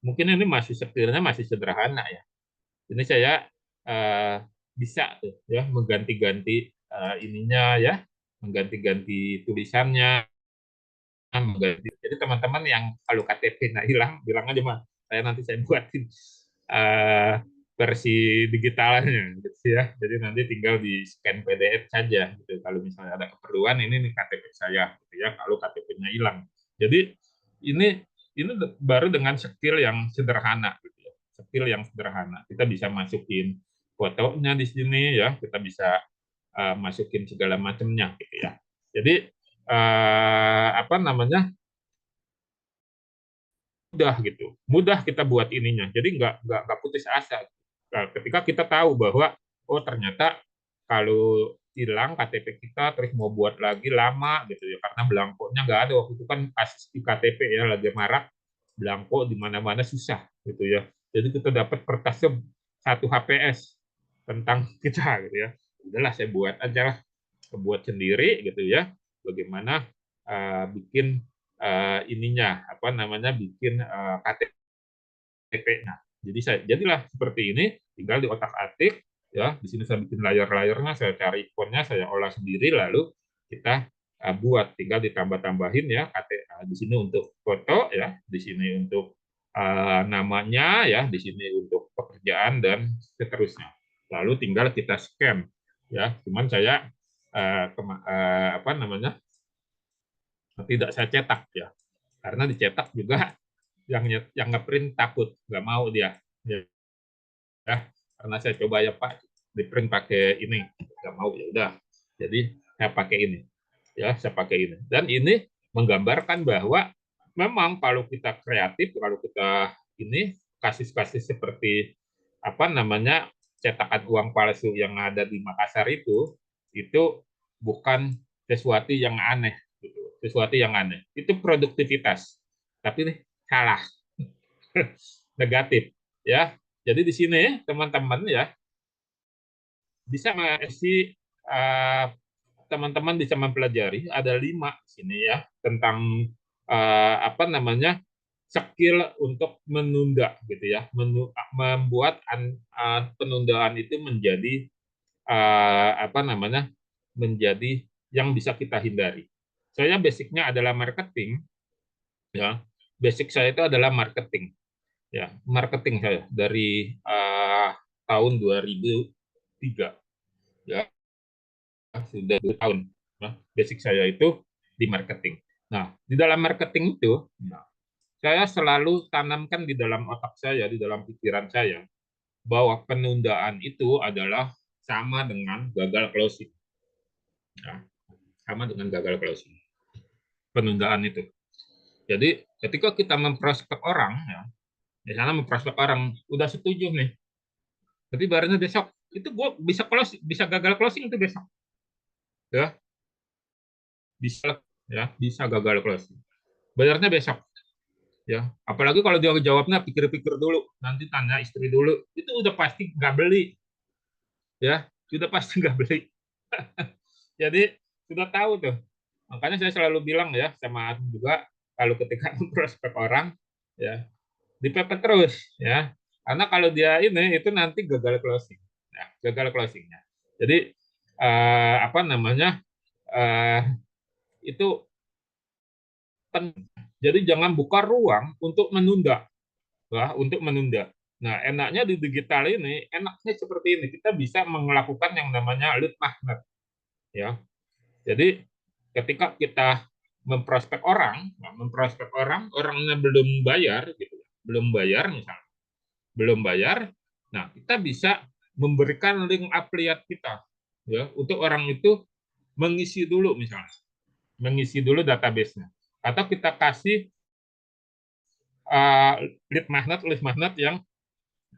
Mungkin ini masih sekiranya masih sederhana ya. Ini saya eh, bisa tuh ya mengganti-ganti ininya ya, mengganti-ganti tulisannya, mengganti. Jadi teman-teman yang kalau KTP-nya hilang, bilang aja mah, saya buatin eh, versi digitalnya gitu ya. Jadi nanti tinggal di scan PDF saja gitu. Kalau misalnya ada keperluan ini nih KTP saya gitu ya. Kalau KTP-nya hilang. Jadi ini ini baru dengan skill yang sederhana gitu ya. Skill yang sederhana. Kita bisa masukin fotonya di sini ya. Kita bisa masukin segala macamnya gitu ya. Jadi apa namanya, mudah gitu, mudah kita buat ininya. Jadi nggak putus asa. Nah, ketika kita tahu bahwa oh ternyata kalau hilang KTP kita terus mau buat lagi lama gitu ya karena belangkonya nggak ada waktu itu kan kasus di KTP ya lagi marak belangko di mana-mana susah gitu ya. Jadi kita dapat kertasnya satu HPS tentang kita gitu ya. Udahlah saya buat aja lah, buat sendiri gitu ya. Bagaimana bikin ininya apa namanya bikin KTP-nya. Jadi jadilah seperti ini, tinggal di otak-atik ya. Di sini saya bikin layar-layarnya, saya cari ikonnya, saya olah sendiri, lalu kita buat, tinggal ditambah-tambahin ya. Di sini untuk foto ya, di sini untuk namanya ya, di sini untuk pekerjaan dan seterusnya. Lalu tinggal kita scan ya. Cuman saya apa namanya tidak saya cetak ya, karena dicetak juga yang ngeprint takut nggak mau dia ya, karena saya coba ya Pak di print pakai ini nggak mau, ya udah jadi saya pakai ini ya, saya pakai ini, dan ini menggambarkan bahwa memang kalau kita kreatif, kalau kita ini kasus-kasus seperti apa namanya cetakan uang palsu yang ada di Makassar itu bukan sesuatu yang aneh gitu, sesuatu yang aneh itu produktivitas, tapi nih salah. Negatif ya. Jadi di sini teman-teman ya bisa masih teman-teman bisa mempelajari ada 5 sini ya tentang apa namanya skill untuk menunda gitu ya, membuat penundaan itu menjadi apa namanya menjadi yang bisa kita hindari. Saya basicnya adalah marketing ya, basic saya itu adalah marketing ya, marketing saya dari tahun 2003 ya, sudah 2 tahun nah, basic saya itu di marketing. Nah di dalam marketing itu nah, saya selalu tanamkan di dalam otak saya, di dalam pikiran saya bahwa penundaan itu adalah sama dengan gagal closing ya, sama dengan gagal closing penundaan itu. Jadi ketika kita memprospek orang ya, misalnya memprospek orang udah setuju nih, tapi barunya besok itu gue bisa close, bisa gagal closing itu besok ya, bisa ya, bisa gagal closing bayarnya besok ya, apalagi kalau dia jawabnya pikir-pikir dulu nanti tanya istri dulu, itu udah pasti nggak beli ya, sudah pasti nggak beli. Jadi sudah tahu tuh, makanya saya selalu bilang ya sama Atum juga kalau ketika prospek orang ya dipepet terus ya, karena kalau dia ini itu nanti gagal closing ya, gagal closingnya. Jadi apa namanya eh, itu penting. Jadi jangan buka ruang untuk menunda, ya, untuk menunda. Nah, enaknya di digital ini, enaknya seperti ini. Kita bisa melakukan yang namanya lead magnet, ya. Jadi ketika kita memprospek orang, nah, memprospek orang, orangnya belum bayar, gitu, belum bayar misalnya, belum bayar. Nah, kita bisa memberikan link affiliate kita, ya, untuk orang itu mengisi dulu misalnya, mengisi dulu database-nya, atau kita kasih uh, lead magnet yang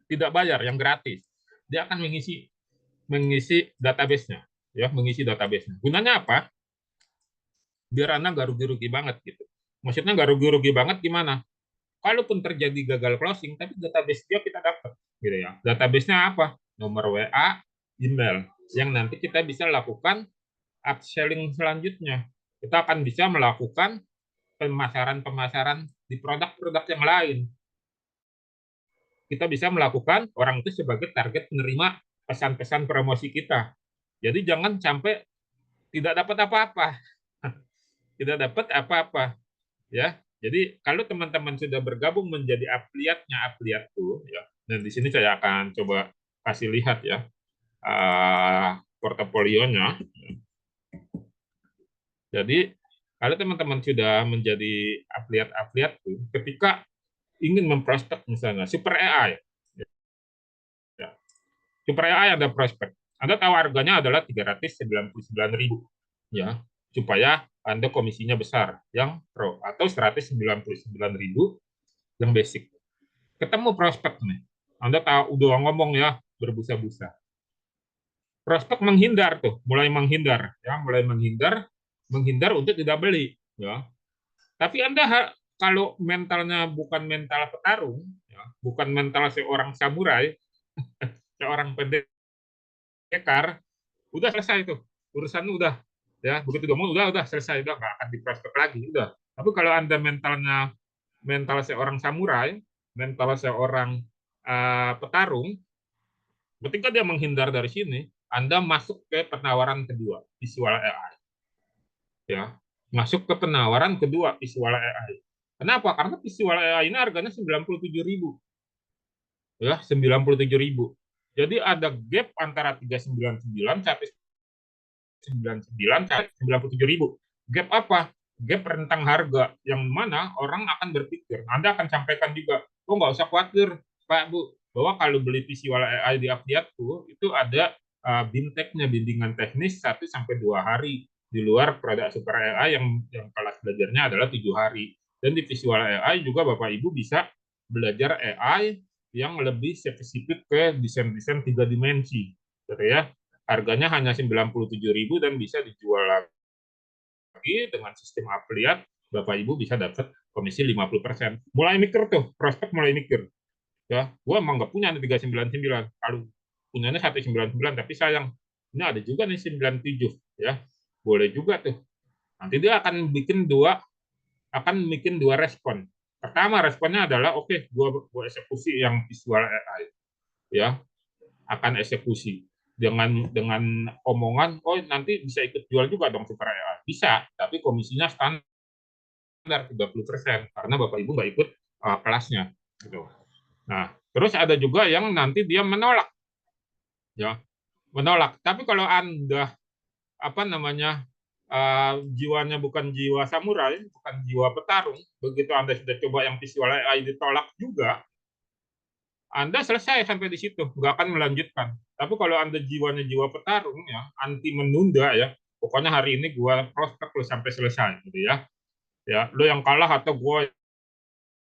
tidak bayar, yang gratis. Dia akan mengisi database-nya, ya, mengisi database-nya. Gunanya apa? Biar Anda nggak rugi-rugi banget gitu. Maksudnya nggak rugi-rugi banget gimana? Kalaupun terjadi gagal closing, tapi database dia kita dapat, gitu ya. Database-nya apa? Nomor WA, email, yang nanti kita bisa lakukan upselling selanjutnya. Kita akan bisa melakukan pemasaran-pemasaran di produk-produk yang lain. kita bisa melakukan orang itu sebagai target penerima pesan-pesan promosi kita. Jadi jangan sampai tidak dapat apa-apa, tidak dapat apa-apa, ya. Jadi kalau teman-teman sudah bergabung menjadi afiliat tuh, ya. Dan di sini saya akan coba kasih lihat ya portofolionya. Jadi kalau teman-teman sudah menjadi afiliat tuh, ketika ingin memprospek misalnya Super AI, ya. Super AI ada prospek. Anda tahu harganya adalah 399.000, ya, supaya Anda komisinya besar yang pro, atau 199.000 yang basic. Ketemu prospek nih. Anda tahu udah ngomong ya berbusa-busa. Prospek menghindar tuh, mulai menghindar ya, menghindar untuk tidak beli ya. Tapi Anda kalau mentalnya bukan mental petarung ya, bukan mental seorang samurai, seorang pendekar, udah selesai tuh. Urusan udah ya, begitu ngomong udah selesai, udah nggak akan diprospek lagi, udah. Tapi kalau Anda mentalnya mental seorang samurai, mental seorang petarung, ketika dia menghindar dari sini, Anda masuk ke penawaran kedua, visual AI. Ya, masuk ke penawaran kedua, visual AI. Kenapa? Karena visual AI ini harganya 97.000. Ya, 97.000. Jadi ada gap antara 399 sampai 99 sampai 97.000. Gap apa? Gap rentang harga yang mana orang akan berpikir. Anda akan sampaikan juga, oh nggak usah khawatir Pak Bu, bahwa kalau beli visual AI di Apriatku itu ada binteknya, bimbingan teknis 1 sampai 2 hari di luar produk Super AI yang kelas belajarnya adalah 7 hari. Dan di visual AI juga Bapak Ibu bisa belajar AI yang lebih spesifik ke desain-desain 3 dimensi, gitu ya. Harganya hanya 97.000 dan bisa dijual lagi dengan sistem afiliat. Bapak Ibu bisa dapat komisi 50%. Mulai mikir tuh, prospek mulai mikir. Ya, gua emang nggak punya nih 399. Kalau punyanya 199, tapi sayang ini ada juga nih 97, ya. Boleh juga tuh. Nanti dia akan bikin dua respon. Pertama responnya adalah oke, gua eksekusi yang visual AI, ya, akan eksekusi dengan omongan, oh nanti bisa ikut jual juga dong Super AI. Bisa, tapi komisinya standar 30% karena Bapak Ibu nggak ikut kelasnya gitu. Nah, terus ada juga yang nanti dia menolak, ya, menolak. Tapi kalau Anda apa namanya jiwanya bukan jiwa samurai, bukan jiwa petarung, begitu Anda sudah coba yang visual AI ditolak juga, Anda selesai sampai di situ, nggak akan melanjutkan. Tapi kalau Anda jiwanya jiwa petarung, ya, anti menunda, ya, pokoknya hari ini gua prospek lo sampai selesai, gitu ya. Ya, lo yang kalah atau gua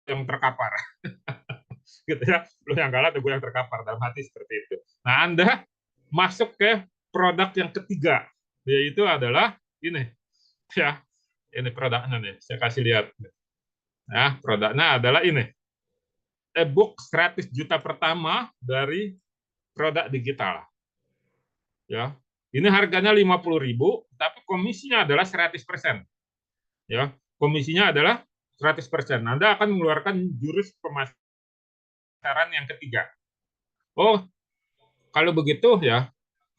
yang terkapar, gitu ya. Lo yang kalah atau gua yang terkapar, dalam hati seperti itu. Nah, Anda masuk ke produk yang ketiga, yaitu adalah ini, ya, ini produknya nih, saya kasih lihat. Nah, produknya adalah ini, e-book 100 juta pertama dari produk digital. Ya, ini harganya 50.000, tapi komisinya adalah 100%. Ya, komisinya adalah 100%. Anda akan mengeluarkan jurus pemasaran yang ketiga. Oh, kalau begitu ya,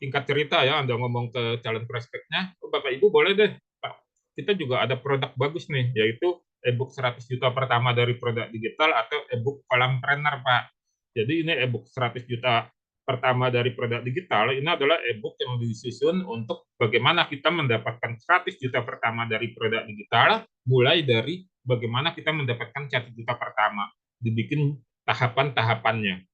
singkat cerita ya, Anda ngomong ke calon prospeknya, oh, Bapak Ibu boleh deh, Pak. Kita juga ada produk bagus nih, yaitu e-book 100 juta pertama dari produk digital atau e-book kolam trainer, Pak. Jadi ini e-book 100 juta pertama dari produk digital, ini adalah e-book yang disusun untuk bagaimana kita mendapatkan 100 juta pertama dari produk digital, mulai dari bagaimana kita mendapatkan 1 juta pertama, dibikin tahapan-tahapannya.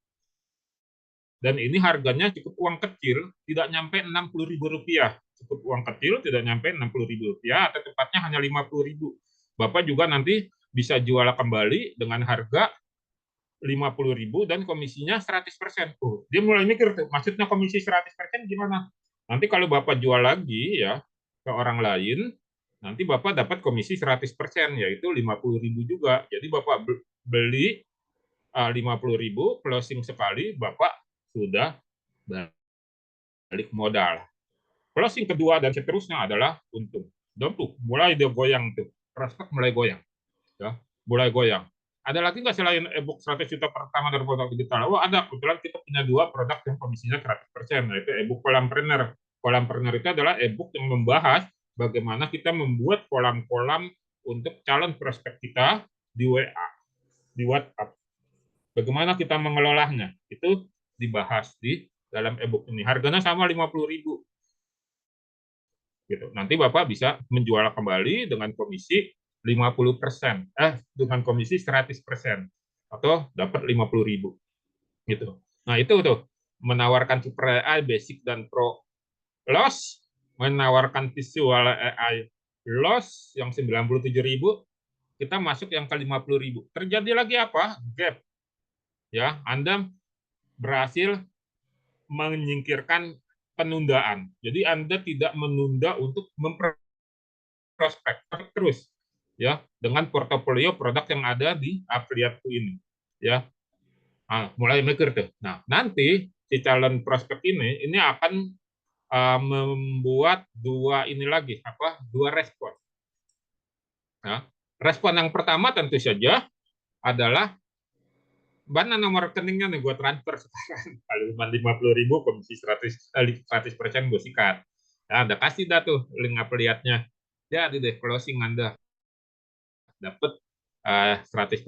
Dan ini harganya cukup uang kecil, tidak nyampe 60.000 rupiah. Cukup uang kecil, tidak nyampe 60.000 rupiah, atau tepatnya hanya 50.000. Bapak juga nanti bisa jual kembali dengan harga 50.000 dan komisinya 100%. Tuh, dia mulai mikir tuh, maksudnya komisi 100% gimana? Nanti kalau Bapak jual lagi ya ke orang lain, nanti Bapak dapat komisi 100%, yaitu 50.000 juga. Jadi Bapak beli 50.000, closing sekali, Bapak sudah balik modal. Closing kedua dan seterusnya adalah untung. Dan tuh mulai dia goyang tuh, prospek mulai goyang, ya, mulai goyang. Ada lagi nggak selain e-book 100 juta pertama dari produk digital? Oh ada, kebetulan kita punya dua produk yang komisinya 100%, yaitu e-book Kolampreneur. Kolampreneur itu adalah e-book yang membahas bagaimana kita membuat kolam-kolam untuk calon prospek kita di WA, di WhatsApp. Bagaimana kita mengelolanya? Itu dibahas di dalam e-book ini. Harganya sama 50.000 gitu. Nanti Bapak bisa menjual kembali dengan komisi 50%, dengan komisi 100%, atau dapat 50.000 gitu. Nah itu tuh menawarkan Super AI Basic dan Pro Loss, menawarkan visual AI Loss yang 97.000, kita masuk yang ke 50.000. Terjadi lagi apa? Gap. Ya, Anda berhasil menyingkirkan penundaan. Jadi Anda tidak menunda untuk prospek terus ya dengan portofolio produk yang ada di afiliatku ini ya. Mulai mikir tuh. Nah, nanti si calon prospek ini akan membuat dua respon ya. Respon yang pertama tentu saja adalah mana nomor rekeningnya nih gue transfer sekarang. Kalau cuma 50.000 komisi 100% gue sikat. Nah, Anda kasih dah tuh link afiliatnya. Jadi deh closing Anda dapat 100%.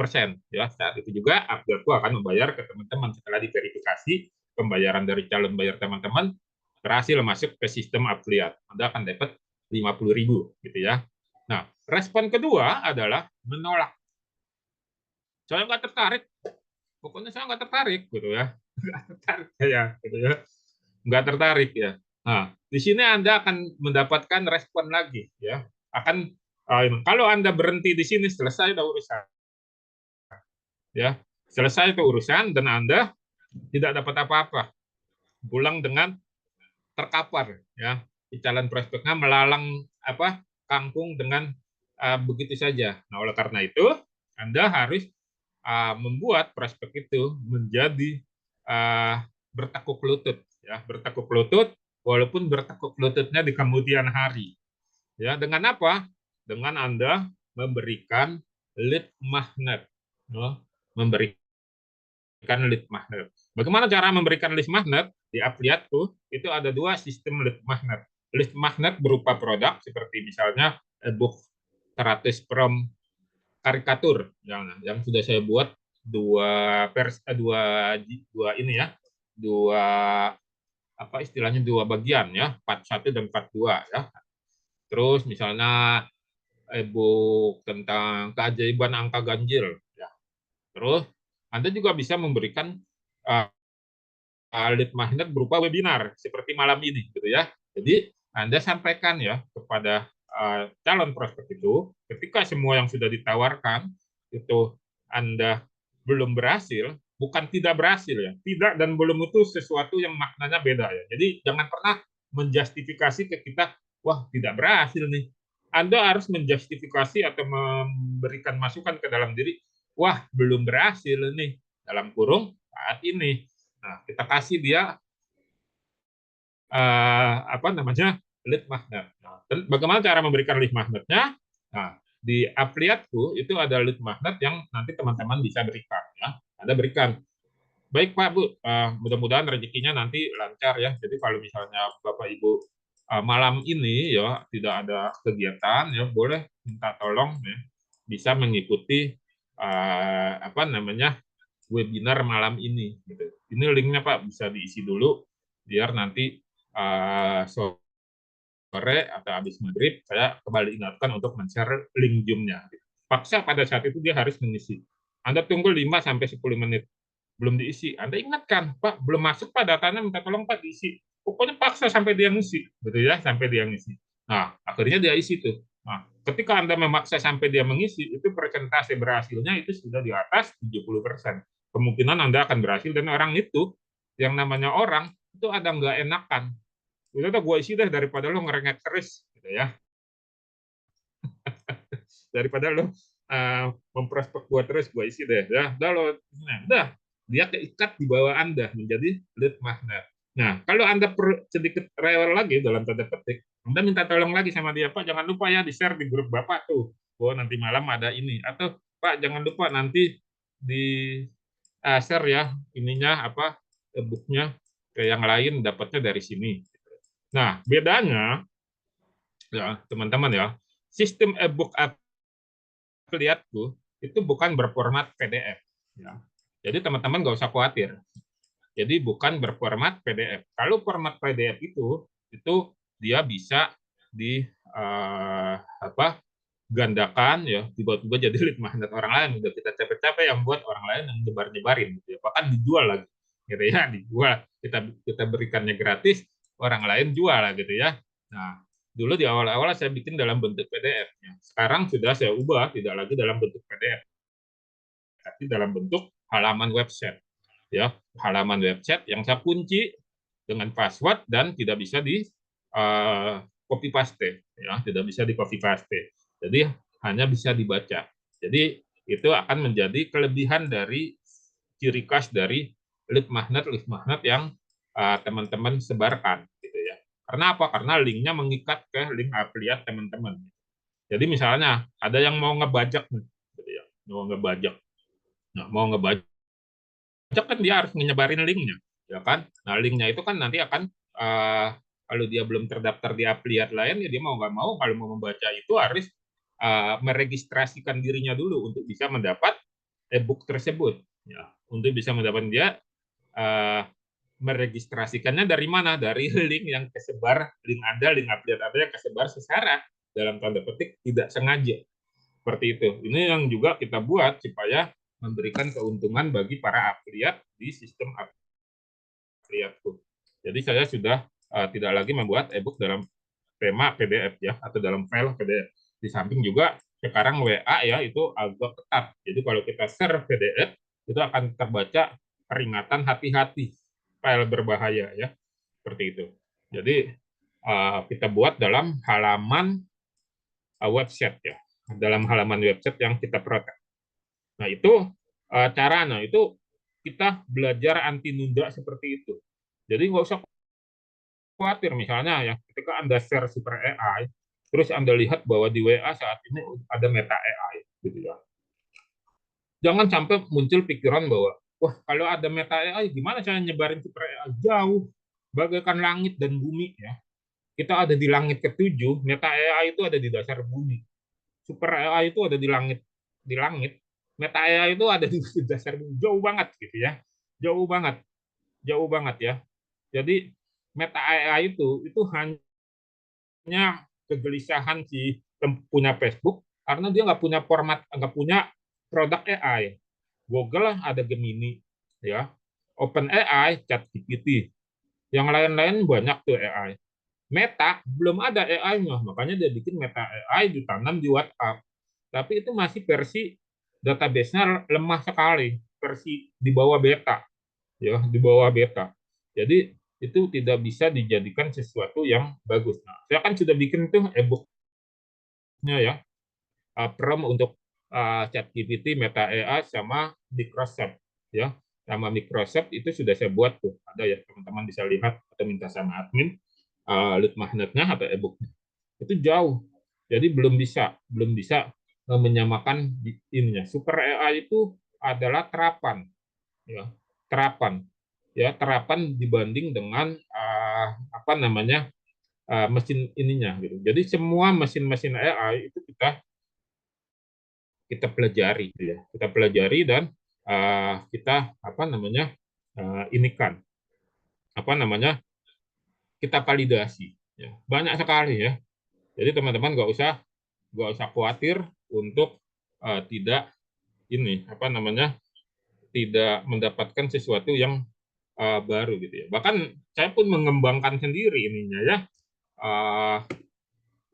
Ya, saat itu juga Upwork akan membayar ke teman-teman setelah diverifikasi pembayaran dari calon bayar teman-teman berhasil masuk ke sistem affiliate. Anda akan dapat 50.000 gitu ya. Nah, respon kedua adalah menolak. Saya nggak tertarik. Pokoknya saya nggak tertarik gitu ya. Nggak tertarik ya, gitu ya. Nggak tertarik ya. Nah, di sini Anda akan mendapatkan respon lagi ya. Kalau Anda berhenti di sini selesai urusan ya, selesai itu urusan dan Anda tidak dapat apa-apa, pulang dengan terkapar ya, calon prospeknya melalang kangkung dengan begitu saja. Nah, oleh karena itu Anda harus membuat prospek itu menjadi bertekuk lutut ya, bertekuk lutut, walaupun bertekuk lututnya di kemudian hari ya. Dengan apa? Dengan Anda memberikan lead magnet, no? memberikan lead magnet. Bagaimana cara memberikan lead magnet? Di afiliatku itu ada dua sistem lead magnet. Lead magnet berupa produk seperti misalnya ebook 100 prom karikatur yang sudah saya buat dua ini ya, dua istilahnya dua bagian ya, part 1 dan part 2 ya. Terus misalnya ebook tentang keajaiban angka ganjil ya. Terus Anda juga bisa memberikan uh, lead magnet berupa webinar seperti malam ini gitu ya. Jadi Anda sampaikan ya kepada calon prospek itu, ketika semua yang sudah ditawarkan itu Anda belum berhasil, bukan tidak berhasil ya, tidak dan belum itu sesuatu yang maknanya beda ya. Jadi jangan pernah menjustifikasi ke kita, wah tidak berhasil nih. Anda harus menjustifikasi atau memberikan masukan ke dalam diri, wah belum berhasil nih, dalam kurung saat ini. Nah, kita kasih dia lead magnet. Nah, bagaimana cara memberikan lead magnetnya? Nah, di afiliatku itu ada lead magnet yang nanti teman-teman bisa berikan ya. Anda berikan. Baik Pak Bu, mudah-mudahan rezekinya nanti lancar ya. Jadi kalau misalnya Bapak Ibu malam ini ya tidak ada kegiatan ya, boleh minta tolong ya, bisa mengikuti webinar malam ini gitu. Ini linknya Pak bisa diisi dulu biar nanti sore atau habis maghrib saya kembali ingatkan untuk men-share link Zoom-nya. Paksa pada saat itu dia harus mengisi. Anda tunggu 5 sampai 10 menit belum diisi. Anda ingatkan, Pak, belum masuk Pak datanya, minta tolong Pak diisi. Pokoknya paksa sampai dia ngisi, gitu ya, sampai dia ngisi. Nah, akhirnya dia isi tuh. Nah, ketika Anda memaksa sampai dia mengisi, itu persentase berhasilnya itu sudah di atas 70%. Kemungkinan Anda akan berhasil dan orang itu, yang namanya orang, itu ada nggak enakan. Udah gue isi deh daripada lo ngerengek terus, gitu ya. Daripada lo memprospek gue terus, gue isi deh. Udah, dia keikat di bawah Anda menjadi lead magnet. Nah, kalau Anda sedikit rewel lagi dalam tanda petik, Anda minta tolong lagi sama dia, Pak, jangan lupa ya di-share di grup Bapak tuh. Oh, nanti malam ada ini. Atau, Pak, jangan lupa nanti di share ya ininya apa e-booknya ke yang lain, dapatnya dari sini. Nah, bedanya ya teman-teman ya, sistem e-book affiliate-ku itu bukan berformat PDF ya. Jadi teman-teman nggak usah khawatir. Jadi bukan berformat PDF. Kalau format PDF itu dia bisa di apa gandakan ya, tiba-tiba jadi lead magnet orang lain, udah kita capek-capek yang buat orang lain yang nyebar-nyebarin gitu ya, bahkan dijual lagi gitu ya, dijual, kita kita berikannya gratis, orang lain jual lah gitu ya. Nah, dulu di awal-awal saya bikin dalam bentuk PDF ya. Sekarang sudah saya ubah tidak lagi dalam bentuk PDF tapi dalam bentuk halaman website ya, halaman website yang saya kunci dengan password dan tidak bisa di copy paste ya, tidak bisa di copy paste. Jadi hanya bisa dibaca. Jadi itu akan menjadi kelebihan dari ciri khas dari lead magnet yang teman-teman sebarkan gitu ya. Karena apa? Karena linknya mengikat ke link affiliate teman-teman. Jadi misalnya ada yang mau ngebajak nih, gitu ya, mau ngebajak. Nah, mau ngebajak kan dia harus menyebarin linknya, ya kan? Nah, linknya itu kan nanti akan kalau dia belum terdaftar di affiliate lain, ya dia mau nggak mau kalau mau membaca itu harus meregistrasikan dirinya dulu untuk bisa mendapat e-book tersebut. Ya, untuk bisa mendapat dia uh, meregistrasikannya dari mana? Dari link yang kesebar, link Anda, link affiliate Anda yang kesebar secara dalam tanda petik tidak sengaja. Seperti itu. Ini yang juga kita buat supaya memberikan keuntungan bagi para affiliate di sistem affiliate. Jadi saya sudah tidak lagi membuat e-book dalam tema PDF ya, atau dalam file PDF. Di samping juga sekarang WA ya itu agak ketat. Jadi kalau kita share PDF itu akan terbaca peringatan hati-hati file berbahaya ya, seperti itu. Jadi kita buat dalam halaman website ya, dalam halaman website yang kita protek. Nah itu cara, nah itu kita belajar anti nunda seperti itu. Jadi nggak usah khawatir misalnya ya, ketika Anda share super AI, terus Anda lihat bahwa di WA saat ini ada meta AI, gitu ya. Jangan sampai muncul pikiran bahwa, wah kalau ada meta AI, gimana saya nyebarin super AI? Jauh, bagaikan langit dan bumi ya. Kita ada di langit ketujuh, meta AI itu ada di dasar bumi. Super AI itu ada di langit. Meta AI itu ada di dasar bumi, jauh banget gitu ya. Jauh banget ya. Jadi meta AI itu hanya kegelisahan si punya Facebook karena dia nggak punya format, nggak punya produk AI. Google ada Gemini, ya, Open AI, ChatGPT, yang lain-lain banyak tuh AI. Meta belum ada AI-nya, makanya dia bikin Meta AI ditanam di WhatsApp. Tapi itu masih versi database-nya lemah sekali, versi di bawah beta, ya, di bawah beta. Jadi itu tidak bisa dijadikan sesuatu yang bagus. Nah, saya kan sudah bikin tuh e-booknya ya, prompt untuk ChatGPT, Meta AI sama Microsoft ya. Sama Microsoft itu sudah saya buat tuh. Ada ya teman-teman bisa lihat atau minta sama admin lead magnetnya atau e-booknya. Itu jauh. Jadi belum bisa menyamakan ininya. Super AI itu adalah terapan ya. Terapan ya, terapan dibanding dengan apa namanya? Mesin ininya gitu. Jadi semua mesin-mesin AI itu kita pelajari gitu ya, kita pelajari dan kita apa namanya ini kan apa namanya kita validasi ya. Banyak sekali ya, jadi teman-teman nggak usah khawatir untuk tidak ini apa namanya tidak mendapatkan sesuatu yang baru gitu ya. Bahkan saya pun mengembangkan sendiri ininya ya, uh,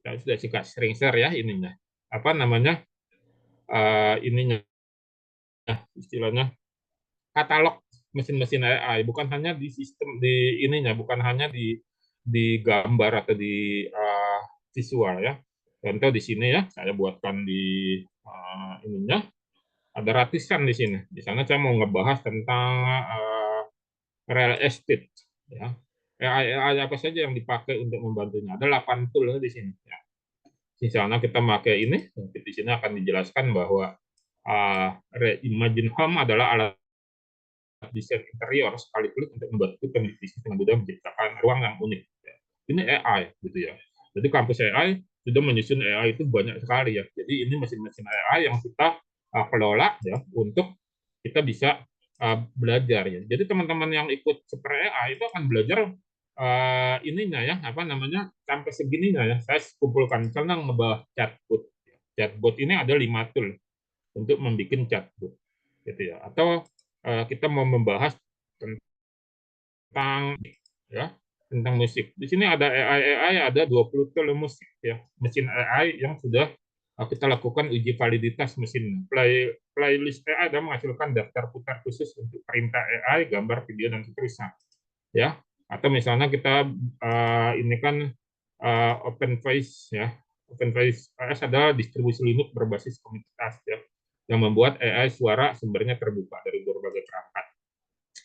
saya sudah sering share ya ininya apa namanya ininya istilahnya katalog mesin-mesin AI, bukan hanya di sistem di ininya, bukan hanya di gambar atau di visual ya. Contoh di sini ya, saya buatkan di ininya ada ratusan di sini. Di sana saya mau ngebahas tentang real estate ya. AI apa saja yang dipakai untuk membantunya. Ada 8 tool di sini ya. Di sana kita pakai ini, di sini akan dijelaskan bahwa Reimagine Home adalah alat desain interior sekali klik untuk membantu pemilik bisnis dengan mudah menciptakan ruang yang unik. Ini AI gitu ya. Jadi kampus AI sudah menyusun AI itu banyak sekali ya. Jadi ini mesin-mesin AI yang kita kelola ya untuk kita bisa belajar ya. Jadi teman-teman yang ikut Super AI itu akan belajar ininya ya, apa namanya, sampai segininya ya. Saya kumpulkan misalnya ngebahas chatbot. Chatbot ini ada 5 tool untuk membuat chatbot gitu ya. Atau kita mau membahas tentang ya tentang musik. Di sini ada AI ada 20 tool musik ya, mesin AI yang sudah kita lakukan uji validitas mesin. Playlist AI dan menghasilkan daftar putar khusus untuk perintah AI, gambar, video dan seterusnya. Ya, atau misalnya kita ini kan Open Voice ya. Open Voice OS adalah distribusi Linux berbasis komunitas ya, yang membuat AI suara sumbernya terbuka dari berbagai perangkat.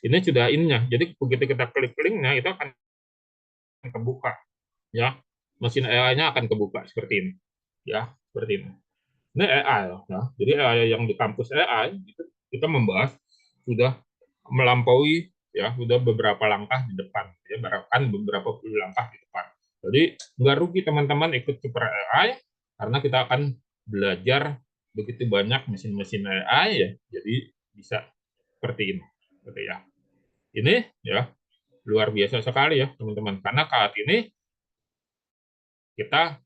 Ini sudah ininya. Jadi begitu kita klik linknya itu akan kebuka ya. Mesin AI-nya akan kebuka seperti ini. Ya, seperti ini. Ini AI ya. Jadi AI yang di kampus AI itu kita membahas sudah melampaui ya, sudah beberapa langkah di depan ya, bahkan beberapa puluh langkah di depan. Jadi nggak rugi teman-teman ikut Super AI karena kita akan belajar begitu banyak mesin-mesin AI ya. Jadi bisa seperti ini. Gitu ya. Ini ya luar biasa sekali ya teman-teman, karena saat ini kita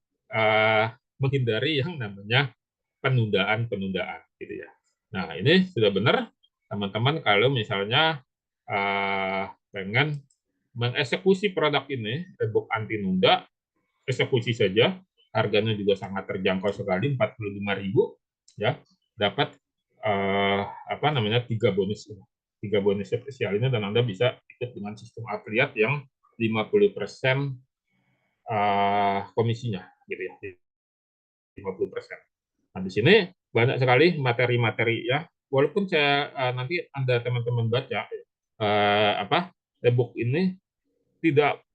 menghindari yang namanya penundaan-penundaan gitu ya. Nah ini sudah benar teman-teman kalau misalnya pengen mengeksekusi produk ini, e-book anti nunda, eksekusi saja, harganya juga sangat terjangkau sekali, 45.000 ya, dapat apa namanya 3 bonus spesial ini, dan Anda bisa ikut dengan sistem afiliat yang 50% komisinya gitu ya, 50%. Nah, di sini banyak sekali materi-materi ya. Walaupun saya nanti Anda teman-teman baca apa e-book ini tidak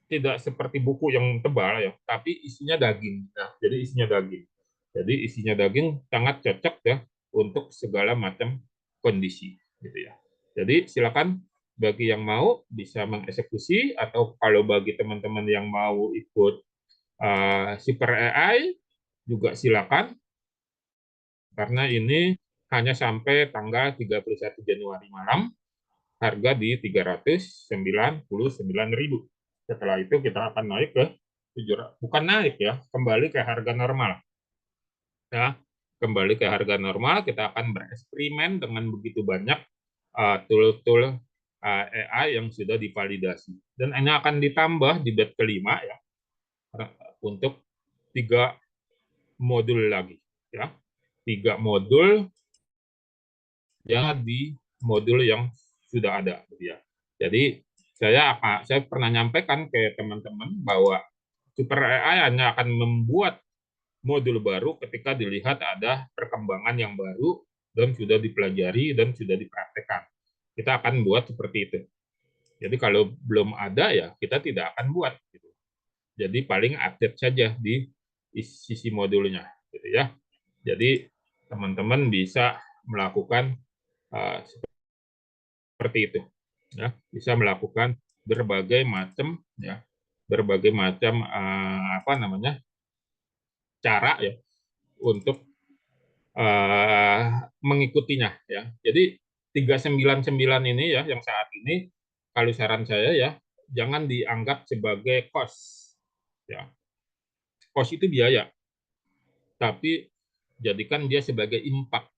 tidak seperti buku yang tebal ya, tapi isinya daging. Nah, jadi isinya daging. Jadi isinya daging sangat cocok ya untuk segala macam kondisi gitu ya. Jadi silakan bagi yang mau bisa mengeksekusi, atau kalau bagi teman-teman yang mau ikut Super AI juga silakan, karena ini hanya sampai tanggal 31 Januari malam, harga di 399.000. Setelah itu kita akan naik ke 700, bukan naik ya, kembali ke harga normal. Ya, kembali ke harga normal, kita akan bereksperimen dengan begitu banyak tool-tool AI yang sudah divalidasi. Dan ini akan ditambah di batch kelima ya, untuk 3 modul lagi ya. 3 modul yang di modul yang sudah ada gitu ya. Jadi saya pernah nyampaikan ke teman-teman bahwa Super AI hanya akan membuat modul baru ketika dilihat ada perkembangan yang baru dan sudah dipelajari dan sudah dipraktekkan. Kita akan buat seperti itu. Jadi kalau belum ada ya kita tidak akan buat gitu. Jadi paling update saja di sisi modulnya gitu ya. Jadi teman-teman bisa melakukan uh, seperti itu ya, bisa melakukan berbagai macam ya, berbagai macam apa namanya cara ya untuk mengikutinya ya. Jadi 399 ini ya yang saat ini, kalau saran saya ya jangan dianggap sebagai cost ya. Cost itu biaya, tapi jadikan dia sebagai impact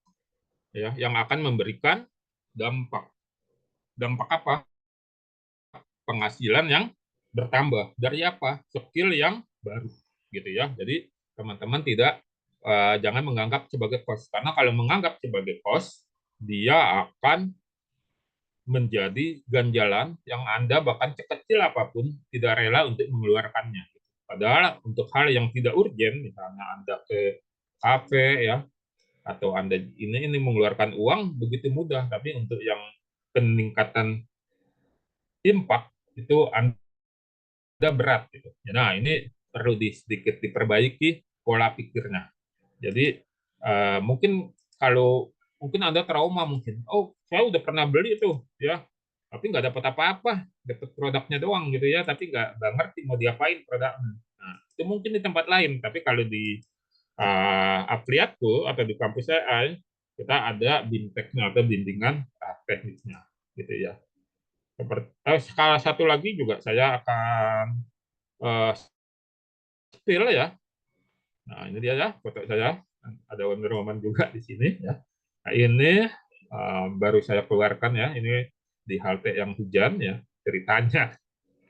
ya, yang akan memberikan dampak. Dampak apa? Penghasilan yang bertambah. Dari apa? Skill yang baru gitu ya. Jadi teman-teman tidak jangan menganggap sebagai cost, karena kalau menganggap sebagai cost dia akan menjadi ganjalan yang Anda bahkan sekecil apapun tidak rela untuk mengeluarkannya. Padahal untuk hal yang tidak urgent, misalnya Anda ke kafe ya, atau Anda ini mengeluarkan uang begitu mudah, tapi untuk yang peningkatan impact itu Anda berat gitu. Nah, ini perlu sedikit diperbaiki pola pikirnya. Jadi mungkin kalau mungkin Anda trauma mungkin, oh saya udah pernah beli itu ya, tapi nggak dapat apa-apa, dapat produknya doang gitu ya, tapi nggak ngerti mau diapain produknya. Nah, itu mungkin di tempat lain, tapi kalau di Apliatku atau di kampus saya, kita ada BIMTEK-nya atau bimbingan teknisnya gitu ya. Seperti skala satu lagi juga saya akan spill ya. Nah, ini dia ya foto saya. Ada Wonder Woman juga di sini ya. Nah, ini baru saya keluarkan ya. Ini di halte yang hujan ya ceritanya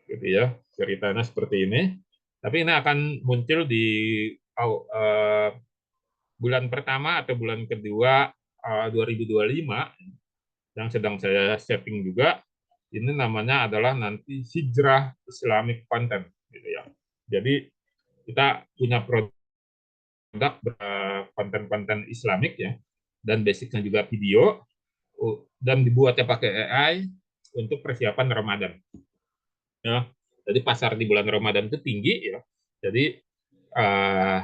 gitu ya. Ceritanya seperti ini. Tapi ini akan muncul di bulan pertama atau bulan kedua 2025 yang sedang saya setting juga. Ini namanya adalah nanti hijrah Islamic content gitu ya. Jadi kita punya produk konten-konten Islamik ya, dan basicnya juga video, dan dibuatnya pakai AI untuk persiapan Ramadan. Ya, jadi pasar di bulan Ramadan itu tinggi ya. Jadi uh,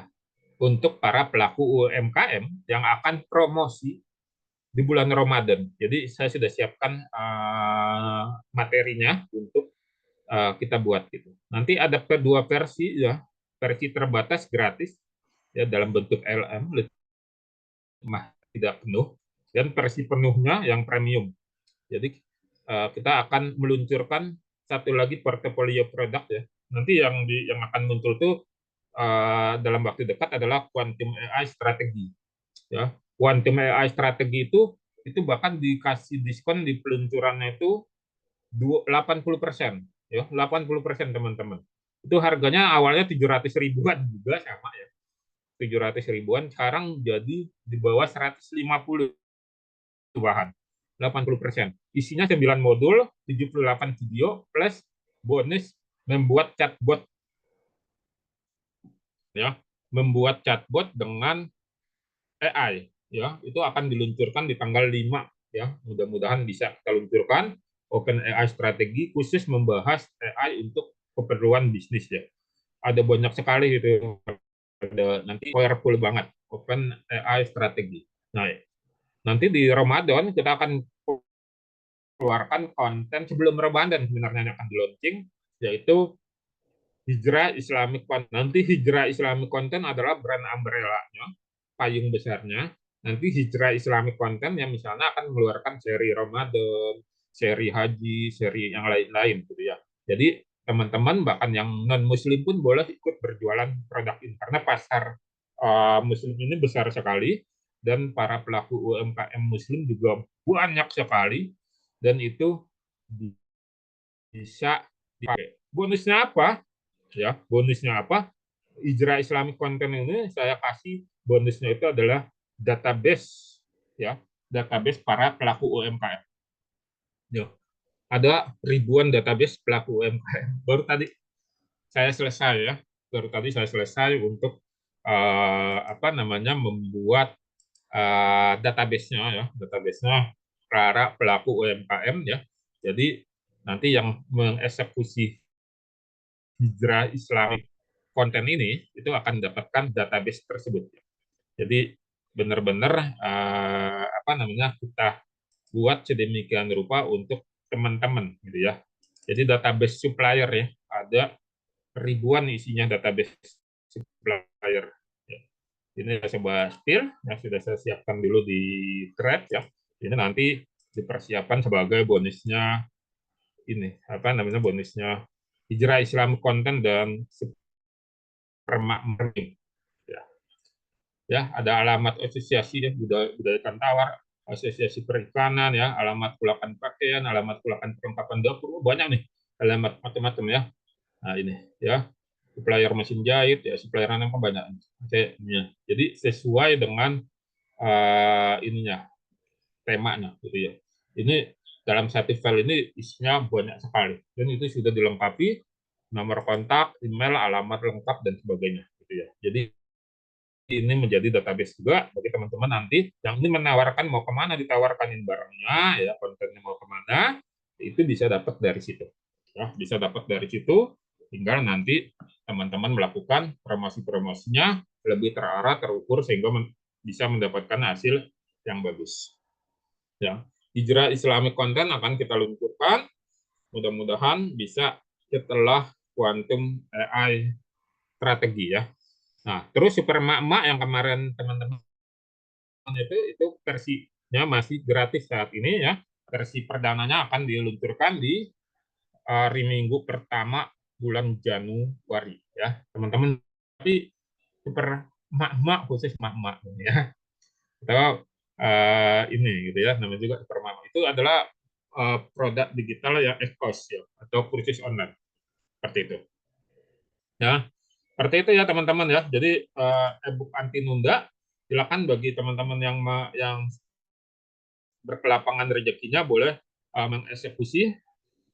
untuk para pelaku UMKM yang akan promosi di bulan Ramadan. Jadi saya sudah siapkan materinya untuk kita buat gitu. Nanti ada kedua versi ya, versi terbatas gratis ya dalam bentuk LM tidak penuh, dan versi penuhnya yang premium. Jadi kita akan meluncurkan satu lagi portofolio produk ya. Nanti yang akan muncul tuh dalam waktu dekat adalah quantum AI strategi ya. Quantum AI strategi itu bahkan dikasih diskon di peluncurannya itu 80% ya, 80% teman-teman. Itu harganya awalnya 700 ribuan juga sama ya. 700 ribuan sekarang jadi di bawah 150 bahan. 80%. Isinya 9 modul, 78 video plus bonus membuat chatbot ya. Membuat chatbot dengan AI ya. Itu akan diluncurkan di tanggal 5 ya. Mudah-mudahan bisa kita luncurkan Open AI strategi khusus membahas AI untuk keperluan bisnis ya. Ada banyak sekali itu. Ada nanti powerful banget Open AI strategi. Nah, nanti di Ramadan kita akan keluarkan konten sebelum Ramadan sebenarnya yang akan di launching, yaitu Hijrah Islamic Content. Nanti Hijrah Islamic Content adalah brand umbrella-nya, payung besarnya. Nanti Hijrah Islamic Content yang misalnya akan mengeluarkan seri Ramadan, seri haji, seri yang lain-lain gitu ya. Jadi teman-teman bahkan yang non muslim pun boleh ikut berjualan produk ini karena pasar muslim ini besar sekali dan para pelaku UMKM muslim juga banyak sekali dan itu bisa dipakai. Bonusnya apa? Ya, bonusnya apa? Hijrah Islamic Content ini saya kasih bonusnya itu adalah database ya, database para pelaku UMKM. Ya, ada ribuan database pelaku UMKM. Baru tadi saya selesai ya, baru tadi saya selesai untuk apa namanya membuat database-nya ya, database-nya para pelaku UMKM ya. Jadi nanti yang mengeksekusi hijrah Islamic konten ini itu akan mendapatkan database tersebut. Jadi benar-benar apa namanya kita buat sedemikian rupa untuk teman-teman gitu ya. Jadi database supplier ya, ada ribuan isinya database supplier. Ya. Ini saya coba spill yang sudah saya siapkan dulu di thread ya. Ini nanti dipersiapkan sebagai bonusnya ini apa namanya bonusnya hijrah Islam konten dan permakmur ya. Ya ada alamat asosiasi ya budaya, budaya ikan tawar, asosiasi perikanan ya, alamat kulakan pakaian, alamat kulakan perlengkapan dapur, banyak nih alamat macam-macam ya. Nah ini ya supplier mesin jahit ya, supplier apa banyak. Jadi sesuai dengan ininya temanya gitu ya. Ini dalam satu file ini isinya banyak sekali dan itu sudah dilengkapi nomor kontak, email, alamat lengkap dan sebagainya gitu ya. Jadi ini menjadi database juga bagi teman-teman nanti yang ini menawarkan mau kemana ditawarkanin barangnya ya kontennya mau kemana itu bisa dapat dari situ ya bisa dapat dari situ tinggal nanti teman-teman melakukan promosi-promosinya lebih terarah terukur sehingga bisa mendapatkan hasil yang bagus. Ya, Hijrah Islamic Content akan kita luncurkan. Mudah-mudahan bisa setelah Quantum AI strategi ya. Nah, terus super emak-emak yang kemarin teman-teman itu versinya masih gratis saat ini ya. Versi perdananya akan diluncurkan di hari Minggu pertama bulan Januari ya, teman-teman. Tapi super emak-emak, khusus emak-emak ya. Atau ini gitu ya, namanya juga super emak. Itu adalah produk digital yang e-course ya, atau kursus online seperti itu. Ya, seperti itu ya teman-teman ya. Jadi e-book anti nunda, silakan bagi teman-teman yang berkelapangan rezekinya boleh mengeksekusi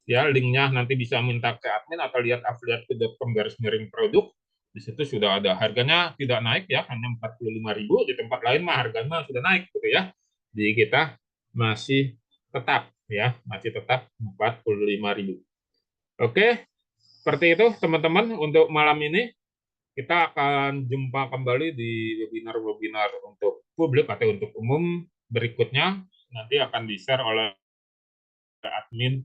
ya. Linknya nanti bisa minta ke admin atau lihat affiliate.com/produk. Di situ sudah ada, harganya tidak naik ya, hanya 45.000. Di tempat lain mah harganya sudah naik gitu ya. Di kita masih tetap ya, masih tetap 45.000. Oke, seperti itu teman-teman. Untuk malam ini kita akan jumpa kembali di webinar-webinar untuk publik atau untuk umum berikutnya. Nanti akan di-share oleh admin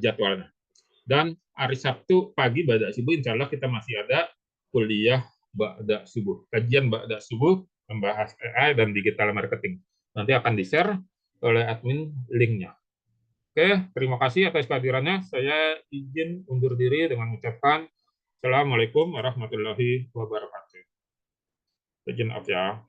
jadwalnya. Dan hari Sabtu pagi Ba'da Subuh insya Allah kita masih ada kuliah Ba'da Subuh. Kajian Ba'da Subuh membahas AI dan digital marketing. Nanti akan di-share oleh admin linknya. Oke, terima kasih atas kehadirannya. Saya izin undur diri dengan mengucapkan Assalamualaikum warahmatullahi wabarakatuh. Izin off ya.